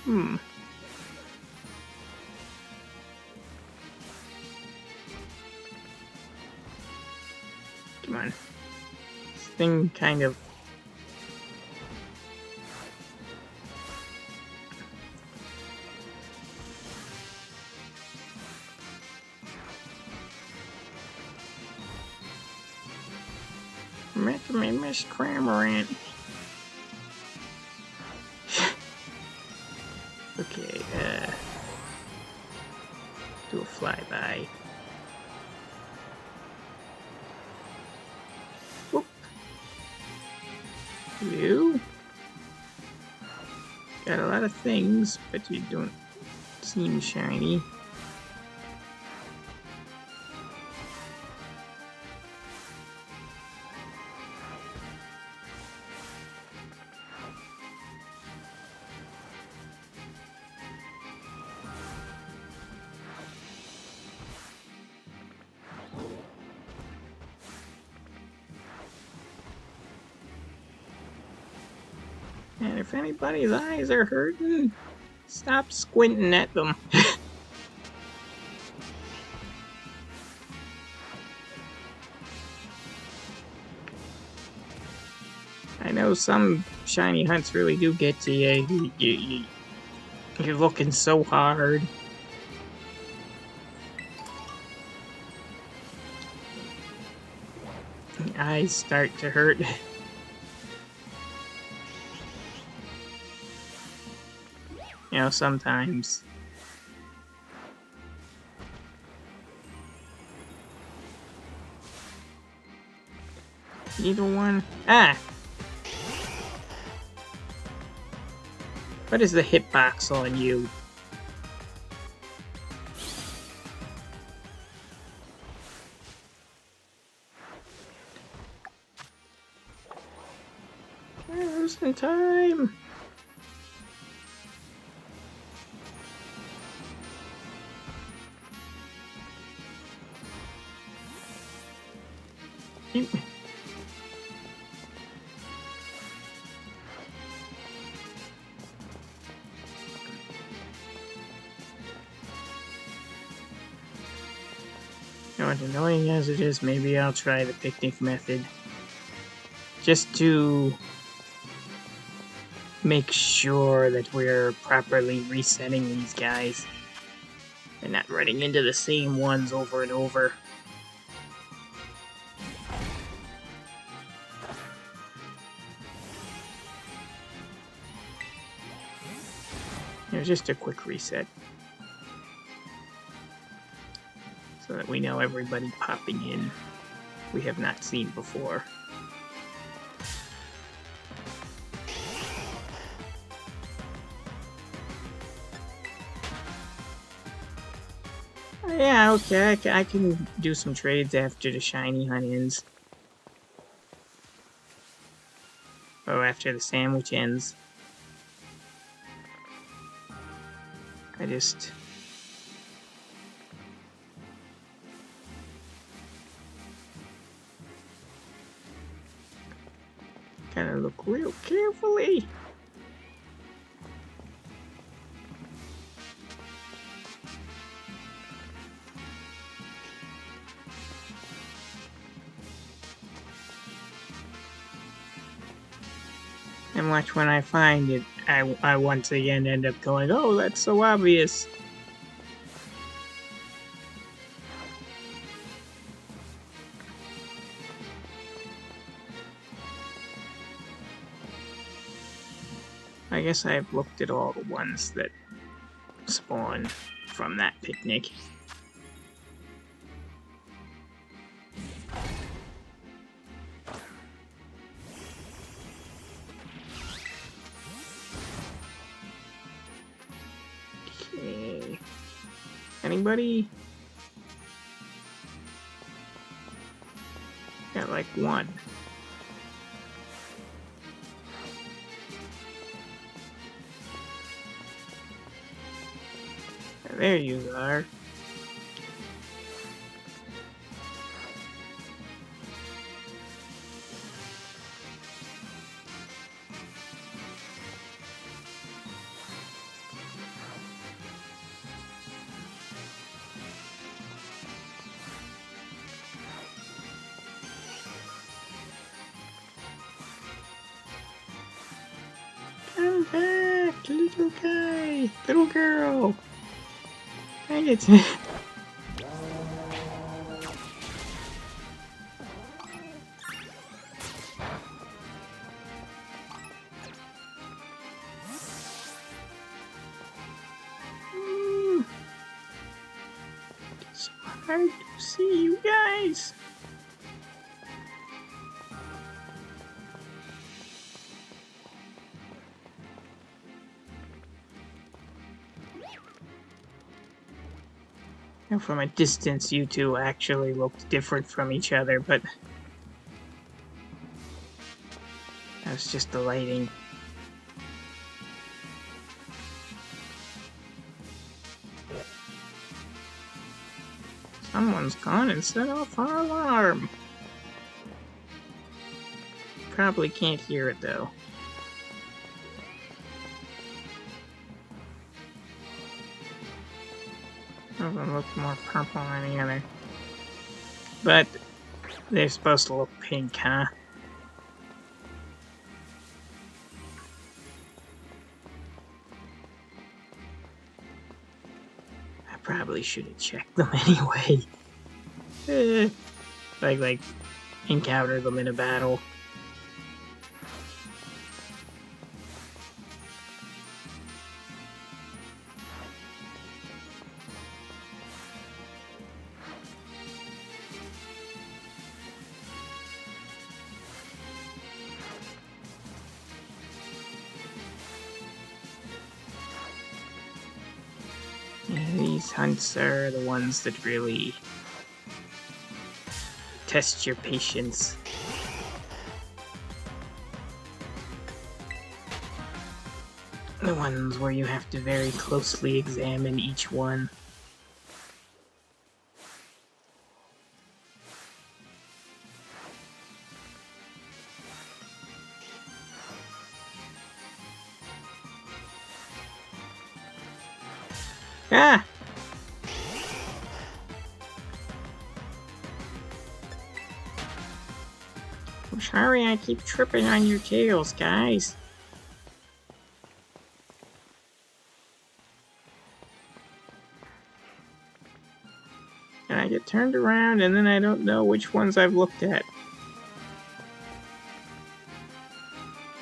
Hmm. Come on. This thing kind of... Make me Miss Cramorant. Okay, do a flyby. Whoop. You got a lot of things, but you don't seem shiny. And if anybody's eyes are hurting, stop squinting at them. I know some shiny hunts really do get to you. You're looking so hard. The eyes start to hurt. You know, sometimes. Either one. Ah! What is the hitbox on you? Just in time. You know, annoying as it is, maybe I'll try the picnic method. Just to make sure that we're properly resetting these guys. And not running into the same ones over and over. You know, just a quick reset. So that we know everybody popping in we have not seen before. Yeah, okay, I can do some trades after the shiny hunt ends. Oh, after the sandwich ends. I just... gotta look real carefully. And watch when I find it, I once again end up going, oh, that's so obvious. I guess I've looked at all the ones that spawn from that picnic. Okay. Anybody? Got like one. There you are. Come back, little guy, little girl. Dang it. It's hard to see you guys. Now, from a distance, you two actually looked different from each other, but that was just the lighting. Someone's gone and set off our alarm. Probably can't hear it though. Doesn't look more purple than the other. But they're supposed to look pink, huh? I probably should have checked them anyway. Like encounter them in a battle. These hunts are the ones that really test your patience. The ones where you have to very closely examine each one. Ah! I'm sorry I keep tripping on your tails, guys. And I get turned around and then I don't know which ones I've looked at.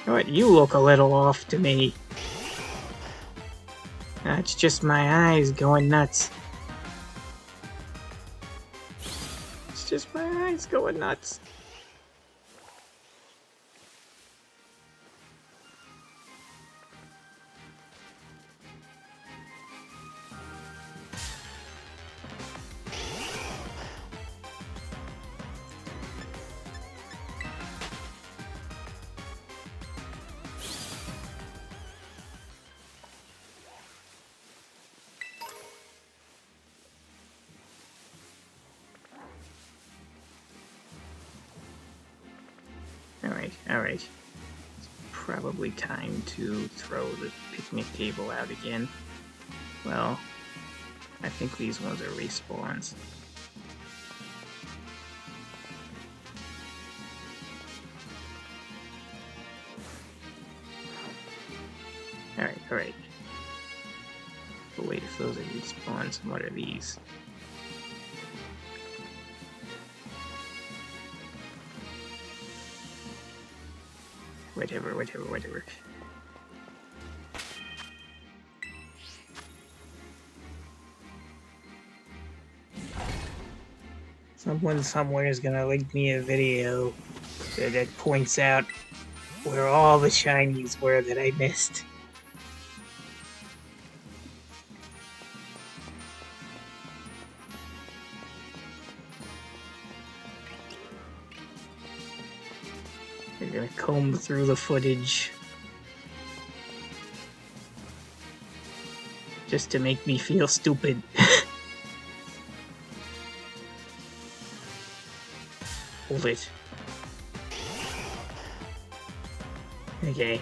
You know what? You look a little off to me. It's just my eyes going nuts. It's just my eyes going nuts. Alright. It's probably time to throw the picnic table out again. Well, I think these ones are respawns. Alright. But wait, if those are respawns, what are these? Whatever. Someone somewhere is gonna link me a video that points out where all the shinies were that I missed. They're gonna comb through the footage just to make me feel stupid. Hold it. Okay.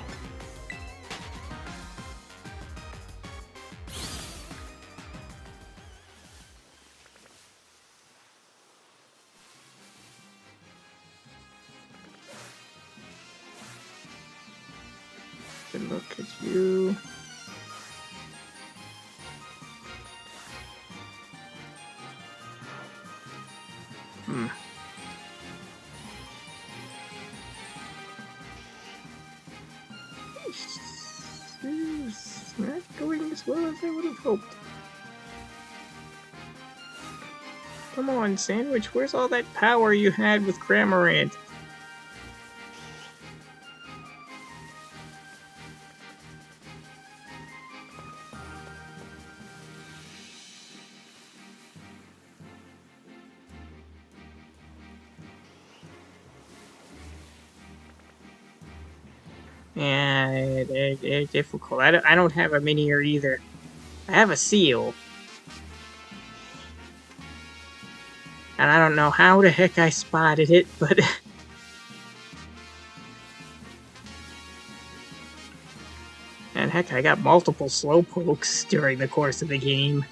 Good look at you. It's not going as well as I would have hoped. Come on, Sandwich, where's all that power you had with Cramorant? Yeah, they're difficult. I don't have a Minior either. I have a Seal. And I don't know how the heck I spotted it, but... and heck, I got multiple Slowpokes during the course of the game.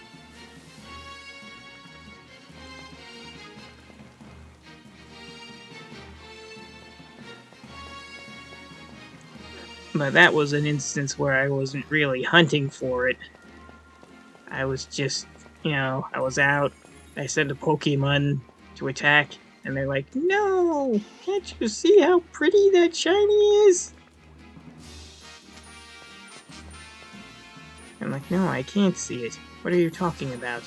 But that was an instance where I wasn't really hunting for it. I was just, I was out, I sent a Pokemon to attack, and they're like, "No! Can't you see how pretty that shiny is?" I'm like, "No, I can't see it. What are you talking about?"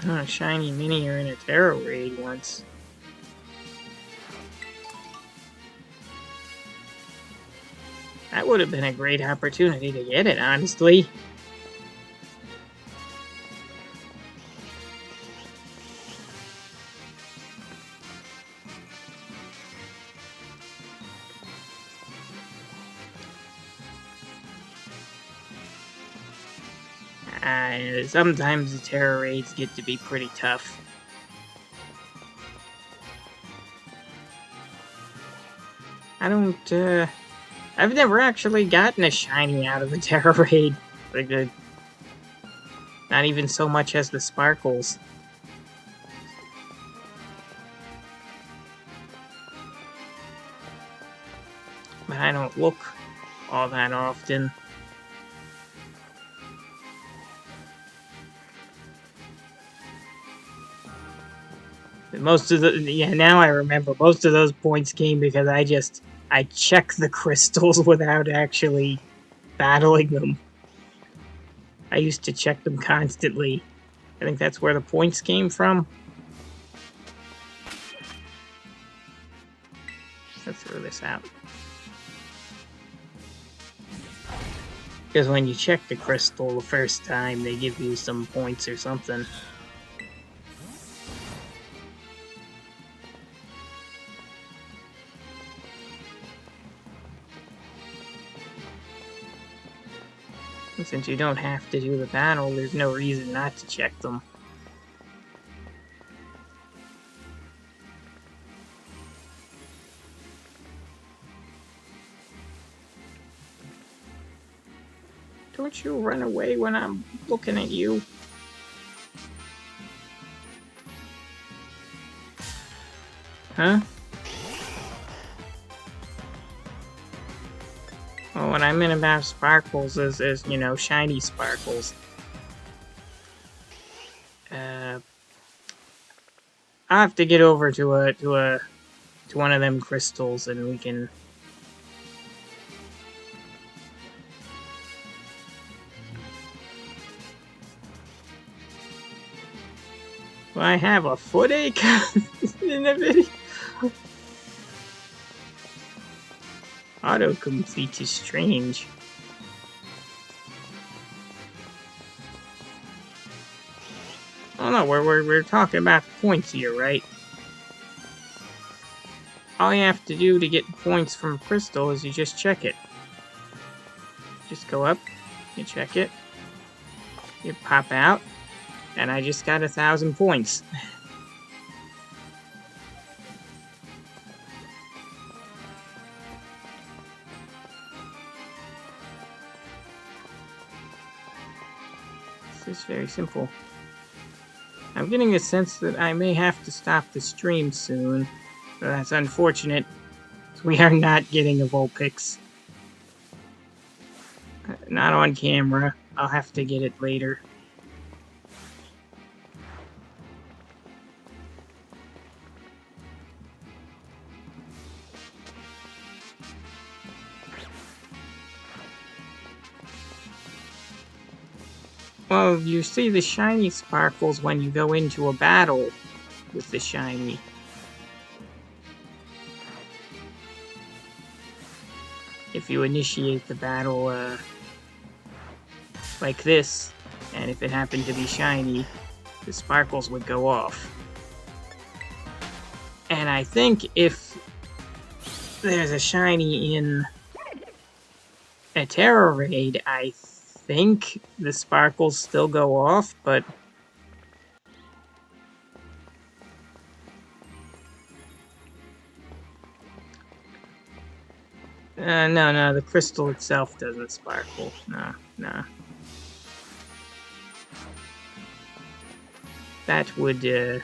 A shiny Minior in a Terra raid once. That would have been a great opportunity to get it, honestly. Sometimes the terror raids get to be pretty tough. I've never actually gotten a shiny out of a terror raid. Like, not even so much as the sparkles. But I don't look all that often. Most of now I remember, most of those points came because I checked the crystals without actually battling them. I used to check them constantly. I think that's where the points came from. Let's throw this out. Because when you check the crystal the first time, they give you some points or something. And since you don't have to do the battle, there's no reason not to check them. Don't you run away when I'm looking at you. Huh? Well, what I meant about sparkles is you know, shiny sparkles. I'll have to get over to one of them crystals and we can... Do I have a footache in the video? Autocomplete is strange. Oh no, we're talking about the points here, right? All you have to do to get points from crystal is you just check it. Just go up, you check it, you pop out, and I just got 1,000 points. This is very simple. I'm getting a sense that I may have to stop the stream soon. So that's unfortunate. We are not getting a Vulpix. Not on camera. I'll have to get it later. Well, you see the shiny sparkles when you go into a battle with the shiny. If you initiate the battle like this, and if it happened to be shiny, the sparkles would go off. And I think if there's a shiny in a Terror Raid, I think the sparkles still go off, but... no, the crystal itself doesn't sparkle. No. That would, that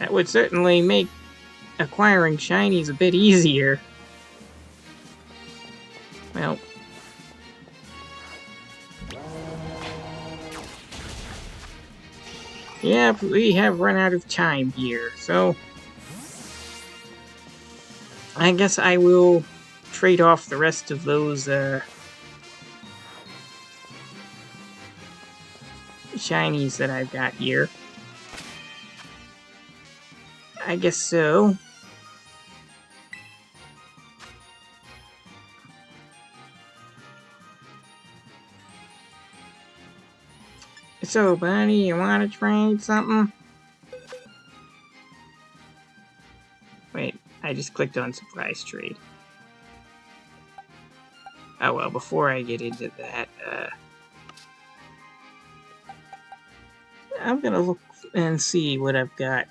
would certainly make acquiring shinies a bit easier. Well... yeah, we have run out of time here, so... I guess I will trade off the rest of those, shinies that I've got here. I guess so. So, buddy, you want to trade something? Wait, I just clicked on surprise trade. Oh well, before I get into that, I'm gonna look and see what I've got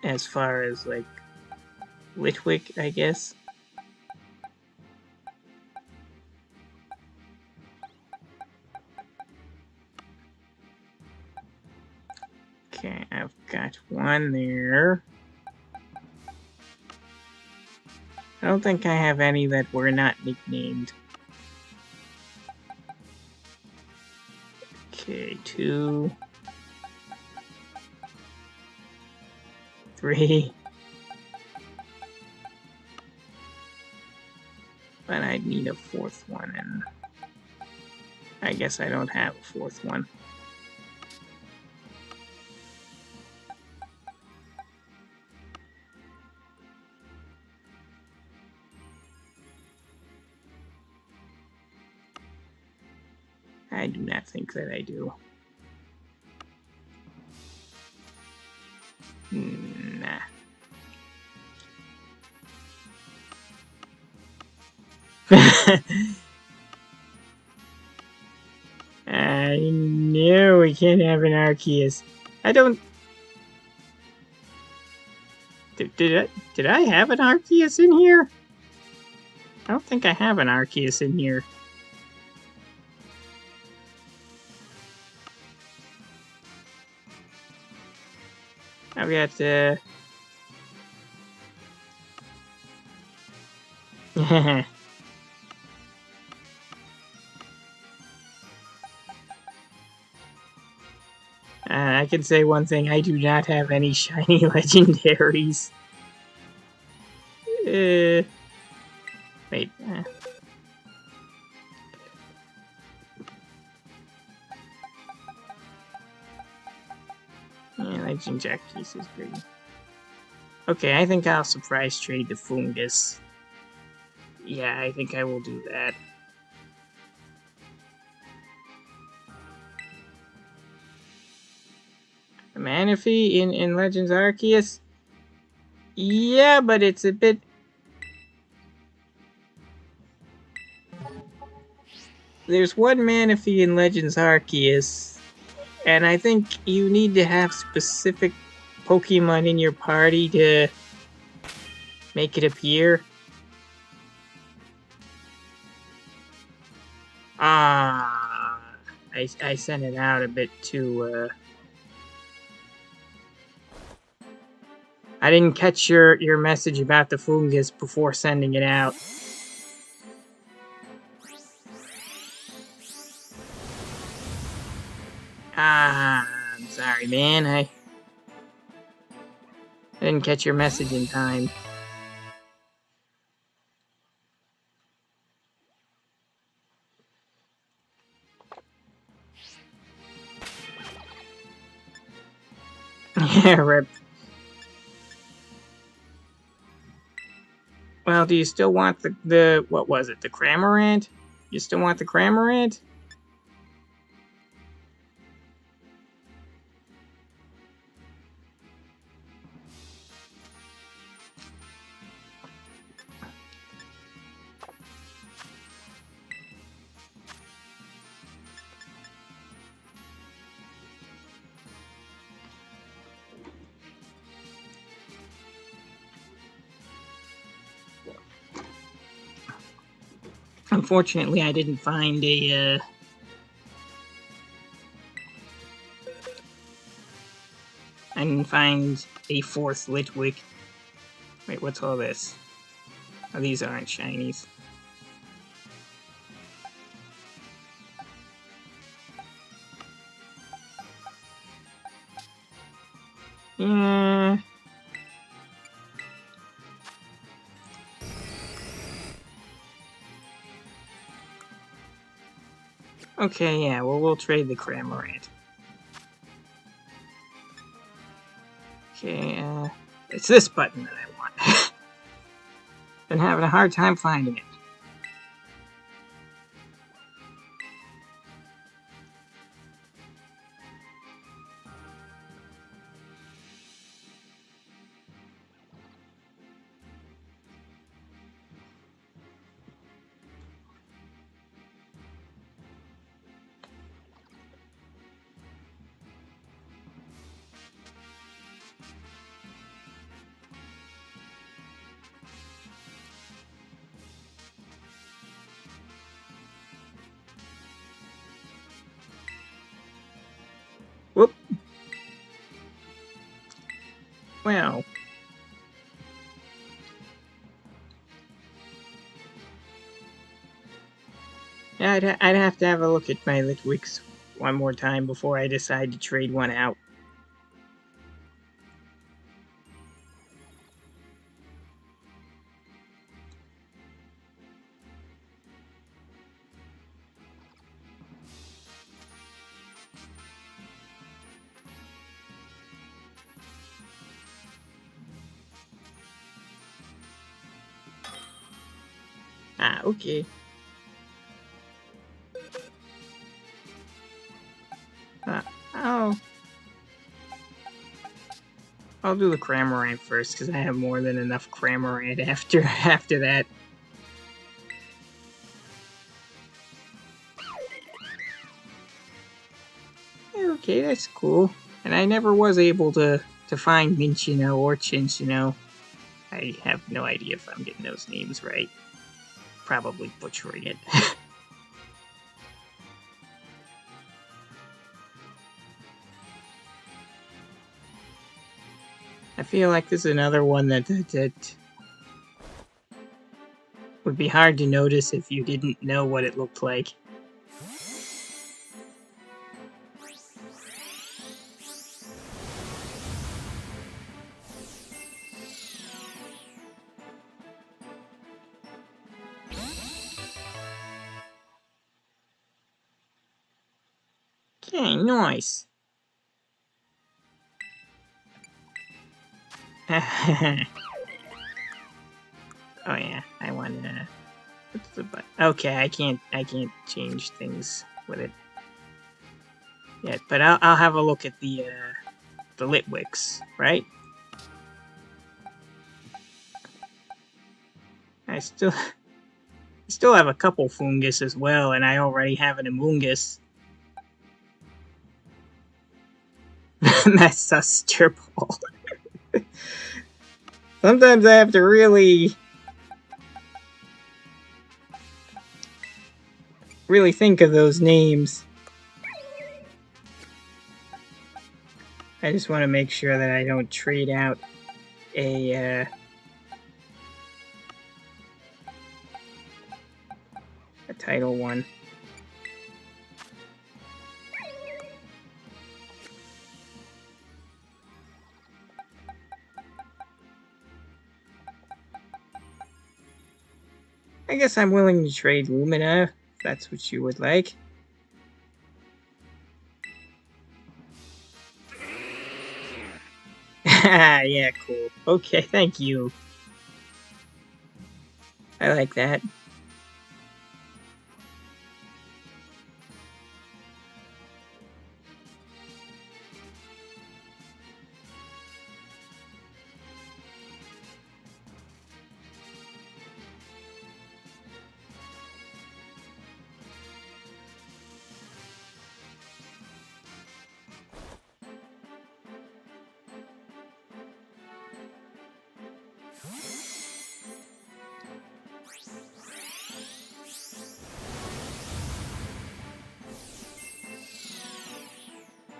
as far as, like, Litwick, I guess. Okay, I've got one there. I don't think I have any that were not nicknamed. Okay, 2, 3. But I'd need a 4th one, and I guess I don't have a 4th one. I do not think that I do. Nah. I know we can't have an Arceus. I don't... Did I have an Arceus in here? I don't think I have an Arceus in here. I've got, I can say one thing, I do not have any shiny legendaries. Wait. Yeah, Legend Jack piece is pretty. Okay, I think I'll surprise trade the Fungus. Yeah, I think I will do that. A Manaphy in Legends Arceus? Yeah, but it's a bit... There's one Manaphy in Legends Arceus, and I think you need to have specific Pokemon in your party to make it appear. I sent it out a bit too, I didn't catch your message about the Fungus before sending it out. I'm sorry, man. I didn't catch your message in time. Yeah, rip. Well, do you still want the what was it, the Cramorant? You still want the Cramorant? Unfortunately, I didn't find a, I didn't find a 4th Litwick. Wait, what's all this? Oh, these aren't shinies. Yeah. Okay, yeah, well, we'll trade the Cramorant. Okay, it's this button that I want. Been having a hard time finding it. Well... yeah, I'd have to have a look at my Litwicks one more time before I decide to trade one out. Ah, okay. I'll do the Cramorant first, because I have more than enough Cramorant after that. Okay, that's cool. And I never was able to find Minchino or Chinchino. I have no idea if I'm getting those names right. Probably butchering it. I feel like this is another one that would be hard to notice if you didn't know what it looked like. Okay, nice. Oh yeah, I want to. What's the button? Okay, I can't change things with it yet, but I'll have a look at the Litwicks, right? I still have a couple Fungus as well, and I already have an Amoongus. That's us, Ball. Sometimes I have to really think of those names. I just want to make sure that I don't trade out a Title 1. I guess I'm willing to trade Lumina, if that's what you would like. Yeah, cool. Okay, thank you. I like that.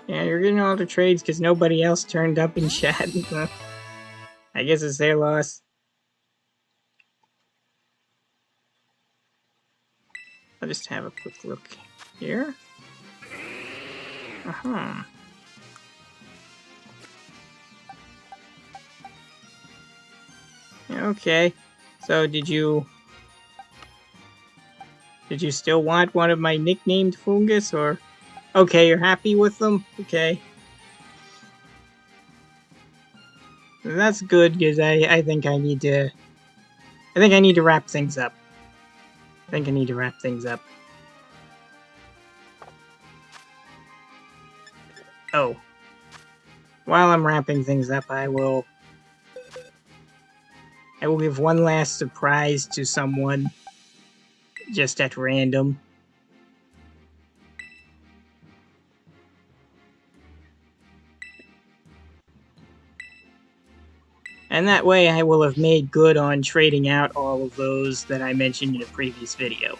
Yeah, you're getting all the trades because nobody else turned up in chat. I guess it's their loss. I'll just have a quick look here. Uh-huh. Okay. So did you still want one of my nicknamed Fungus, or... Okay, you're happy with them? Okay. That's good, because I think I need to... wrap things up. Oh. While I'm wrapping things up, I will give one last surprise to someone, just at random. And that way I will have made good on trading out all of those that I mentioned in a previous video.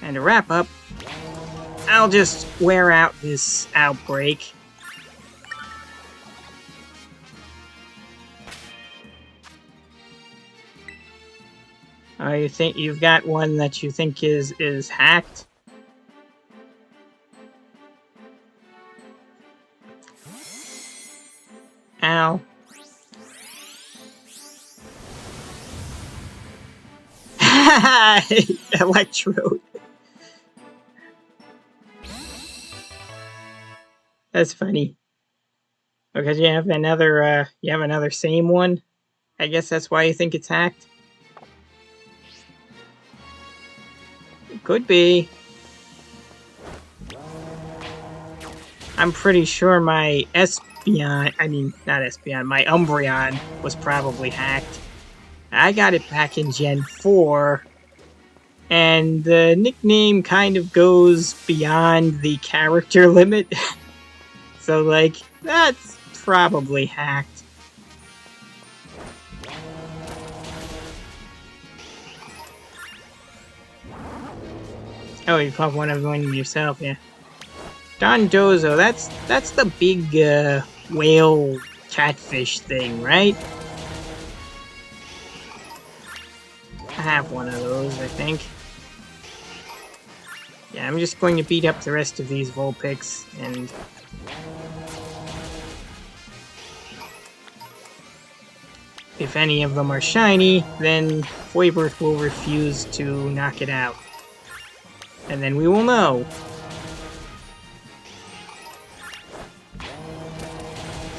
And to wrap up, I'll just wear out this outbreak. Oh, you think you've got one that you think is hacked? Ow. Electrode. That's funny. Because you have another same one. I guess that's why you think it's hacked. It could be. I'm pretty sure my Espeon, not Espeon, my Umbreon was probably hacked. I got it back in Gen 4, and the nickname kind of goes beyond the character limit. So, like, that's probably hacked. Oh, you caught one of them yourself, yeah. Dondozo, that's the big whale catfish thing, right? I have one of those, I think. Yeah, I'm just going to beat up the rest of these Vulpix, and... if any of them are shiny, then Foibert will refuse to knock it out. And then we will know.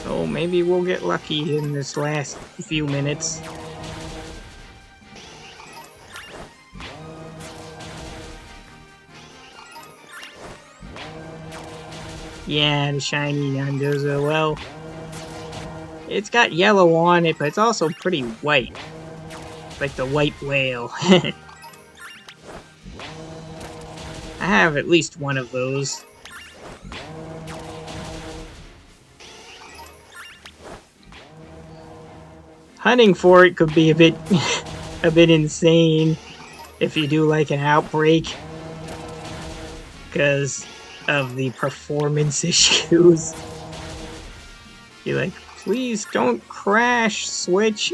So maybe we'll get lucky in this last few minutes. Yeah, the shiny Dondozo, well... it's got yellow on it, but it's also pretty white. Like the white whale. I have at least one of those. Hunting for it could be a bit insane if you do like an outbreak because of the performance issues. You're like, please don't crash, Switch.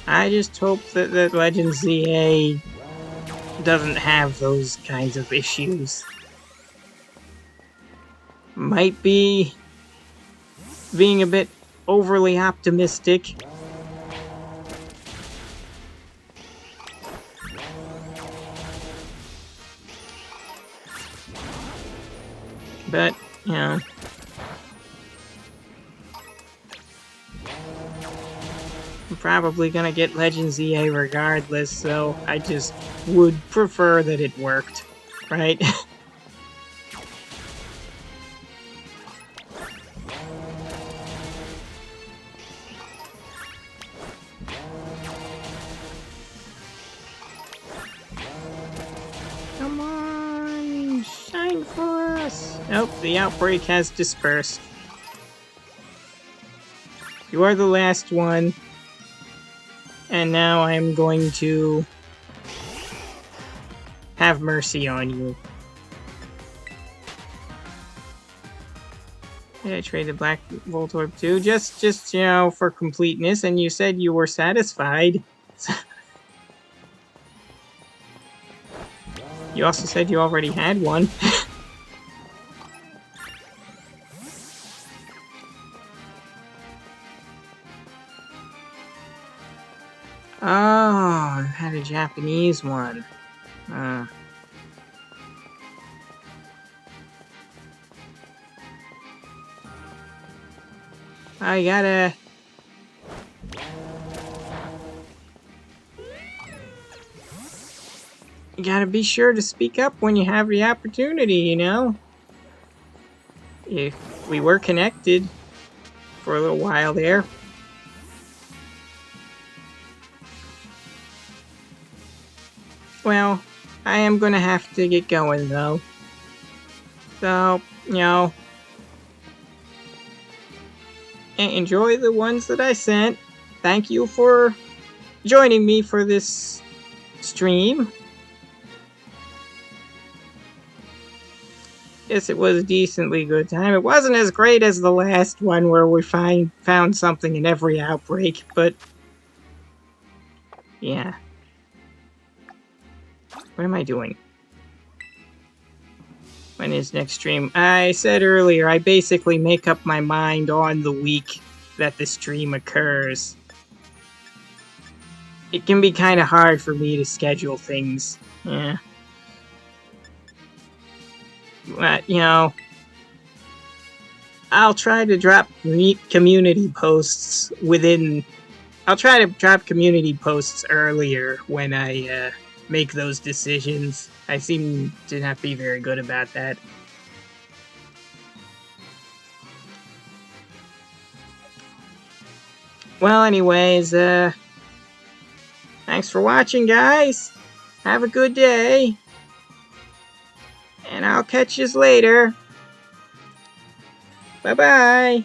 I just hope that Legend ZA doesn't have those kinds of issues. Might be being a bit overly optimistic. But, you know... I'm probably gonna get Legend ZA regardless, so I just would prefer that it worked, right? Come on! Shine for us! Nope, the outbreak has dispersed. You are the last one. And now I'm going to have mercy on you. Yeah, I traded Black Voltorb too, just you know, for completeness, and you said you were satisfied. You also said you already had one. Oh, I had a Japanese one. I gotta... you gotta be sure to speak up when you have the opportunity, you know? If we were connected for a little while there. Well, I am gonna have to get going, though. So, you know... enjoy the ones that I sent. Thank you for joining me for this stream. Guess it was a decently good time. It wasn't as great as the last one where we found something in every outbreak, but yeah. What am I doing? When is next stream? I said earlier, I basically make up my mind on the week that the stream occurs. It can be kind of hard for me to schedule things. Yeah. But, you know, I'll try to drop community posts within... I'll try to drop community posts earlier when I make those decisions. I seem to not be very good about that. Well, anyways, thanks for watching, guys. Have a good day. And I'll catch yous later. Bye-bye.